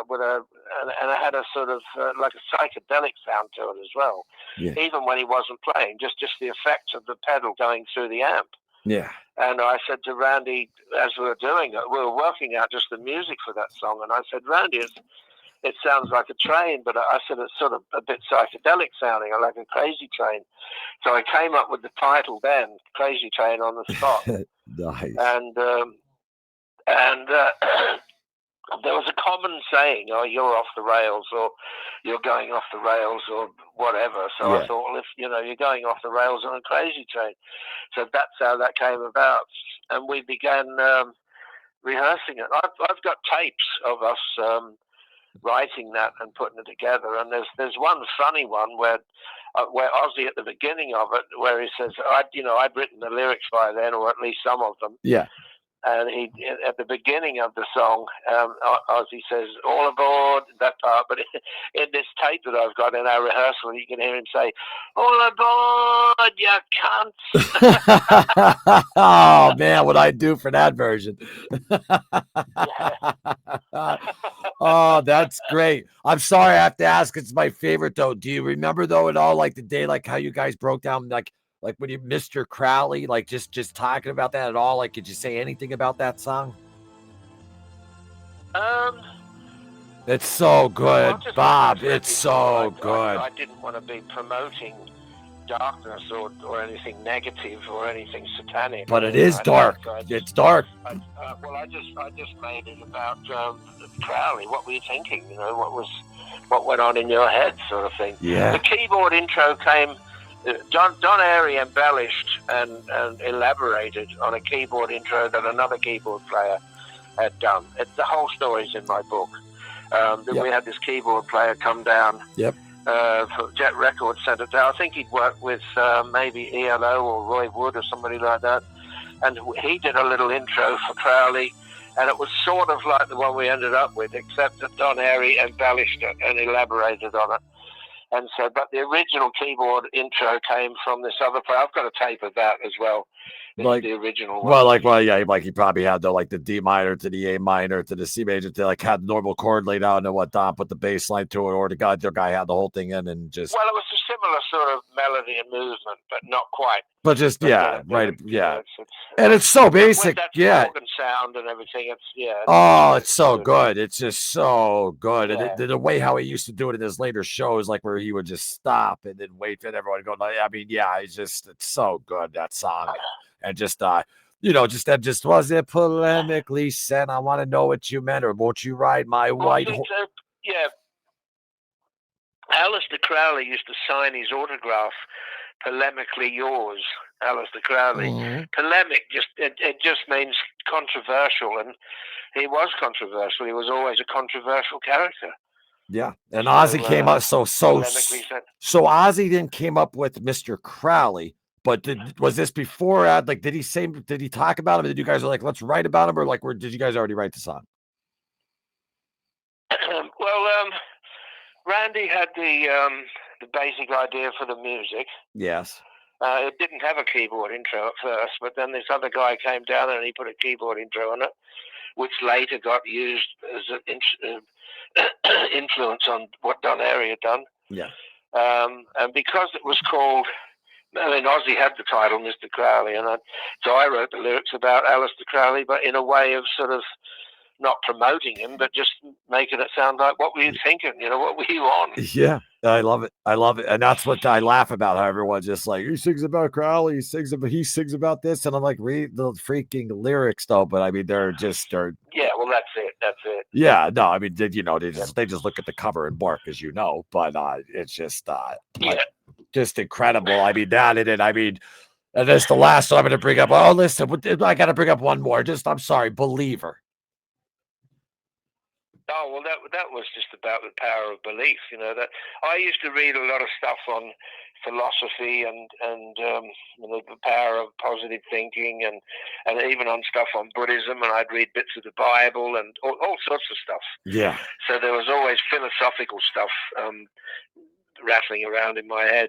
a sort of like a psychedelic sound to it as well. Yeah. Even when he wasn't playing, just the effect of the pedal going through the amp. Yeah. And I said to Randy, as we were doing it, we were working out just the music for that song, and I said, Randy, it sounds like a train, but I said it's sort of a bit psychedelic sounding, like a crazy train. So I came up with the title then, Crazy Train, on the spot. Nice. And there was a common saying, "Oh, you're off the rails," or "You're going off the rails," or whatever. So Yeah. I thought, well, if you're going off the rails on a crazy train, so that's how that came about. And we began rehearsing it. I've got tapes of us writing that and putting it together. And there's one funny one where Ozzy at the beginning of it, where he says, I'd written the lyrics by then, or at least some of them. Yeah. And he, at the beginning of the song, Ozzy says, "All aboard," that part. But in this tape that I've got in our rehearsal, you can hear him say, "All aboard, you cunts." Oh, man, what I do for that version. Oh, that's great. I'm sorry, I have to ask. It's my favorite, though. Do you remember, though, at all, like the day, like how you guys broke down, like when you Mr. Crowley, like just talking about that at all? Like, could you say anything about that song? It's so good, Bob. It's so good. I didn't want to be promoting darkness or anything negative or anything satanic. But it is dark. It's dark. Well, I just made it about Crowley. What were you thinking? What went on in your head, sort of thing. Yeah. The keyboard intro came. Don Airey embellished and elaborated on a keyboard intro that another keyboard player had done. The whole story's in my book. We had this keyboard player come down. Yep. For Jet Records, sent it down. I think he'd worked with maybe ELO or Roy Wood or somebody like that. And he did a little intro for Crowley, and it was sort of like the one we ended up with, except that Don Airey embellished it and elaborated on it. And so, but the original keyboard intro came from this other player. I've got a tape of that as well. It's like the original one. Yeah, like he probably had like the D minor to the A minor to the C major to like had the normal chord laid out and whatnot, put the bass line to it, or the guy had the whole thing in and just. Well, it was a similar sort of melody and movement, but not quite. But just and it's so basic, with that organ sound and everything. It's so good. It's just so good, and the way how he used to do it in his later shows, like where he would just stop and then wait for everyone to go. I mean, it's so good, that song, and just that just was it polemically said, "I want to know what you meant," or "Won't you ride my white horse?" Yeah. Aleister Crowley used to sign his autograph, "Polemically yours," Aleister Crowley. Mm-hmm. Polemic it just means controversial, and he was controversial. He was always a controversial character. Yeah, and Ozzy came up so Ozzy then came up with Mr. Crowley. But was this before? Did he talk about him? Did you guys like, let's write about him, or like, did you guys already write the song? Well, Randy had the basic idea for the music. Yes. It didn't have a keyboard intro at first, but then this other guy came down and he put a keyboard intro on it, which later got used as an influence on what Don Airey had done. Yeah. And because it was called, Ozzy had the title, Mr. Crowley, and so I wrote the lyrics about Aleister Crowley, but in a way of sort of not promoting him, but just making it sound like, what were you thinking? What were you on? Yeah, I love it. And that's what I laugh about, how everyone's just like, he sings about Crowley, he sings about this, and I'm like, read the freaking lyrics though. But I mean, they're yeah, well, that's it. Yeah, no, I mean, they just look at the cover and bark, as you know. But it's just just incredible. I mean, that in it. I mean, and that's the last one I'm going to bring up. Oh, listen, I got to bring up one more. I'm sorry, Believer. Oh, well, that was just about the power of belief. That I used to read a lot of stuff on philosophy and the power of positive thinking and even on stuff on Buddhism, and I'd read bits of the Bible and all sorts of stuff. Yeah. So there was always philosophical stuff rattling around in my head.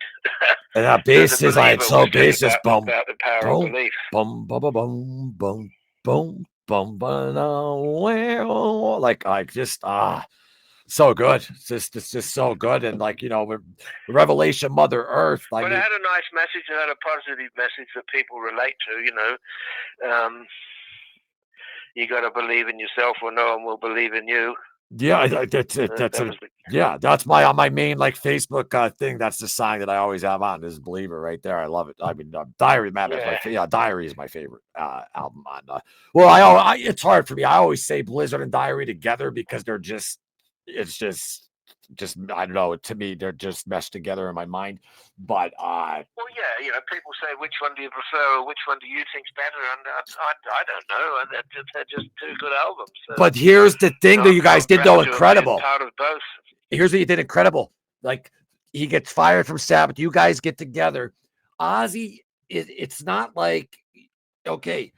And that bass is so bass is about the power of belief. Boom, boom, boom, boom, boom, boom, bum, like just so good. It's just so good. And like, you know, Revelation, Mother Earth. But it had a nice message. It had a positive message that people relate to. You know, you got to believe in yourself, or no one will believe in you. Yeah, that's my main like Facebook thing. That's the sign that I always have on, is Believer right there. I love it. I mean, Diary, Madman, Diary is my favorite album on. Well, it's hard for me. I always say Blizzard and Diary together because they're just, it's just I don't know. To me, they're just meshed together in my mind. But well, yeah, you know, people say, which one do you prefer, or which one do you think's better? And I don't know. And they're just two good albums. So, but here's the thing that you guys did, though, incredible. Part of both. Here's what you did incredible. Like, he gets fired from Sabbath. You guys get together. Ozzy, it's not like, okay,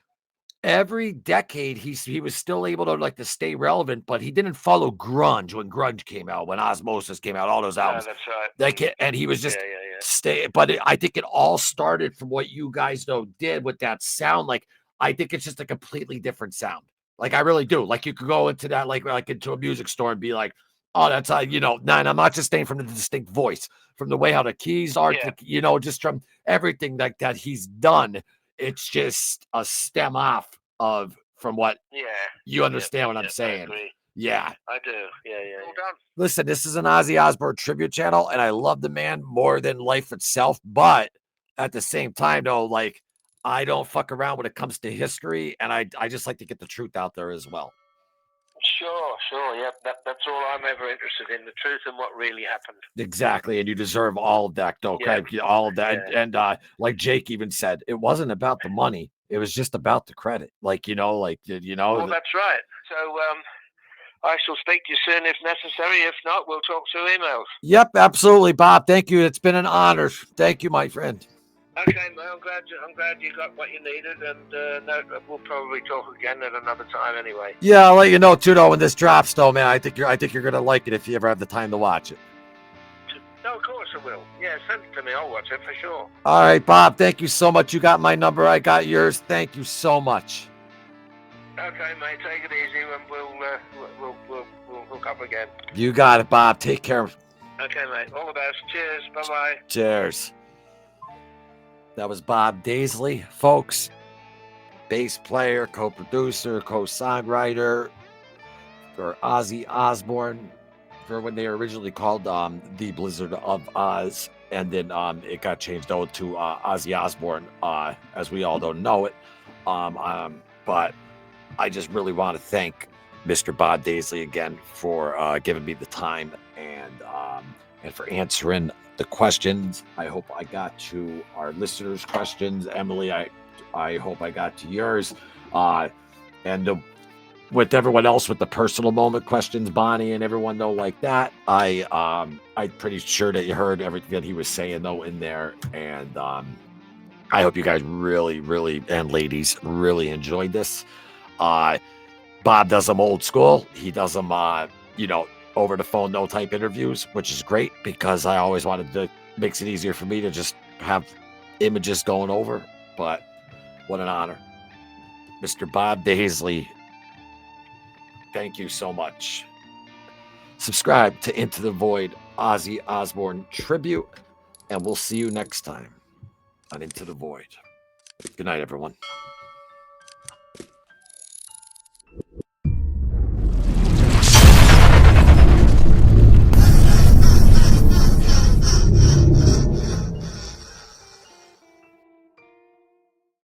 every decade he was still able to like to stay relevant, but he didn't follow grunge when grunge came out, when Osmosis came out, all those albums. Yeah, that's right. Like, and he was just stay. But I think it all started from what you guys did with that sound. Like, I think it's just a completely different sound. Like, I really do. Like, you could go into that, like into a music store and be like, oh, that's how, you know, and I'm not just saying from the distinct voice, from the way how the keys are, you know, just from everything like that he's done. It's just a stem off from what you understand what I'm saying. Yeah, I do. Yeah. Well done. Listen, this is an Ozzy Osbourne tribute channel, and I love the man more than life itself. But at the same time, though, like, I don't fuck around when it comes to history, and I just like to get the truth out there as well. Sure. Yeah, that's all I'm ever interested in, the truth and what really happened. Exactly, and you deserve all of that, though. Yeah. All of that, and like Jake even said, it wasn't about the money; it was just about the credit. Like, you know, Well, that's right. So, I shall speak to you soon if necessary. If not, we'll talk through emails. Yep, absolutely, Bob. Thank you. It's been an honor. Thank you, my friend. Okay, well, I'm glad you got what you needed, and we'll probably talk again at another time anyway. Yeah, I'll let you know too, though, when this drops, though, man. I think you're gonna like it if you ever have the time to watch it. No, of course I will. Yeah, send it to me. I'll watch it for sure. All right, Bob. Thank you so much. You got my number. I got yours. Thank you so much. Okay, mate. Take it easy, and we'll hook up again. You got it, Bob. Take care. Okay, mate. All the best. Cheers. Bye-bye. Cheers. That was Bob Daisley, folks. Bass player, co-producer, co-songwriter for Ozzy Osbourne, for when they were originally called the Blizzard of Ozz, and then it got changed over to Ozzy Osbourne, as we all don't know it. But I just really want to thank Mr. Bob Daisley again for giving me the time and for answering the questions. I hope I got to our listeners' questions. Emily, I hope I got to yours. And with everyone else with the personal moment questions, Bonnie and everyone though like that, I'm pretty sure that you heard everything that he was saying though in there. And I hope you guys really, and ladies, really enjoyed this. Bob does them old school. He does them, you know, over the phone, no type interviews, which is great because I always wanted to, makes it easier for me to just have images going over. But what an honor. Mr. Bob Daisley, thank you so much. Subscribe to Into the Void Ozzy Osbourne Tribute, and we'll see you next time on Into the Void. Good night, everyone.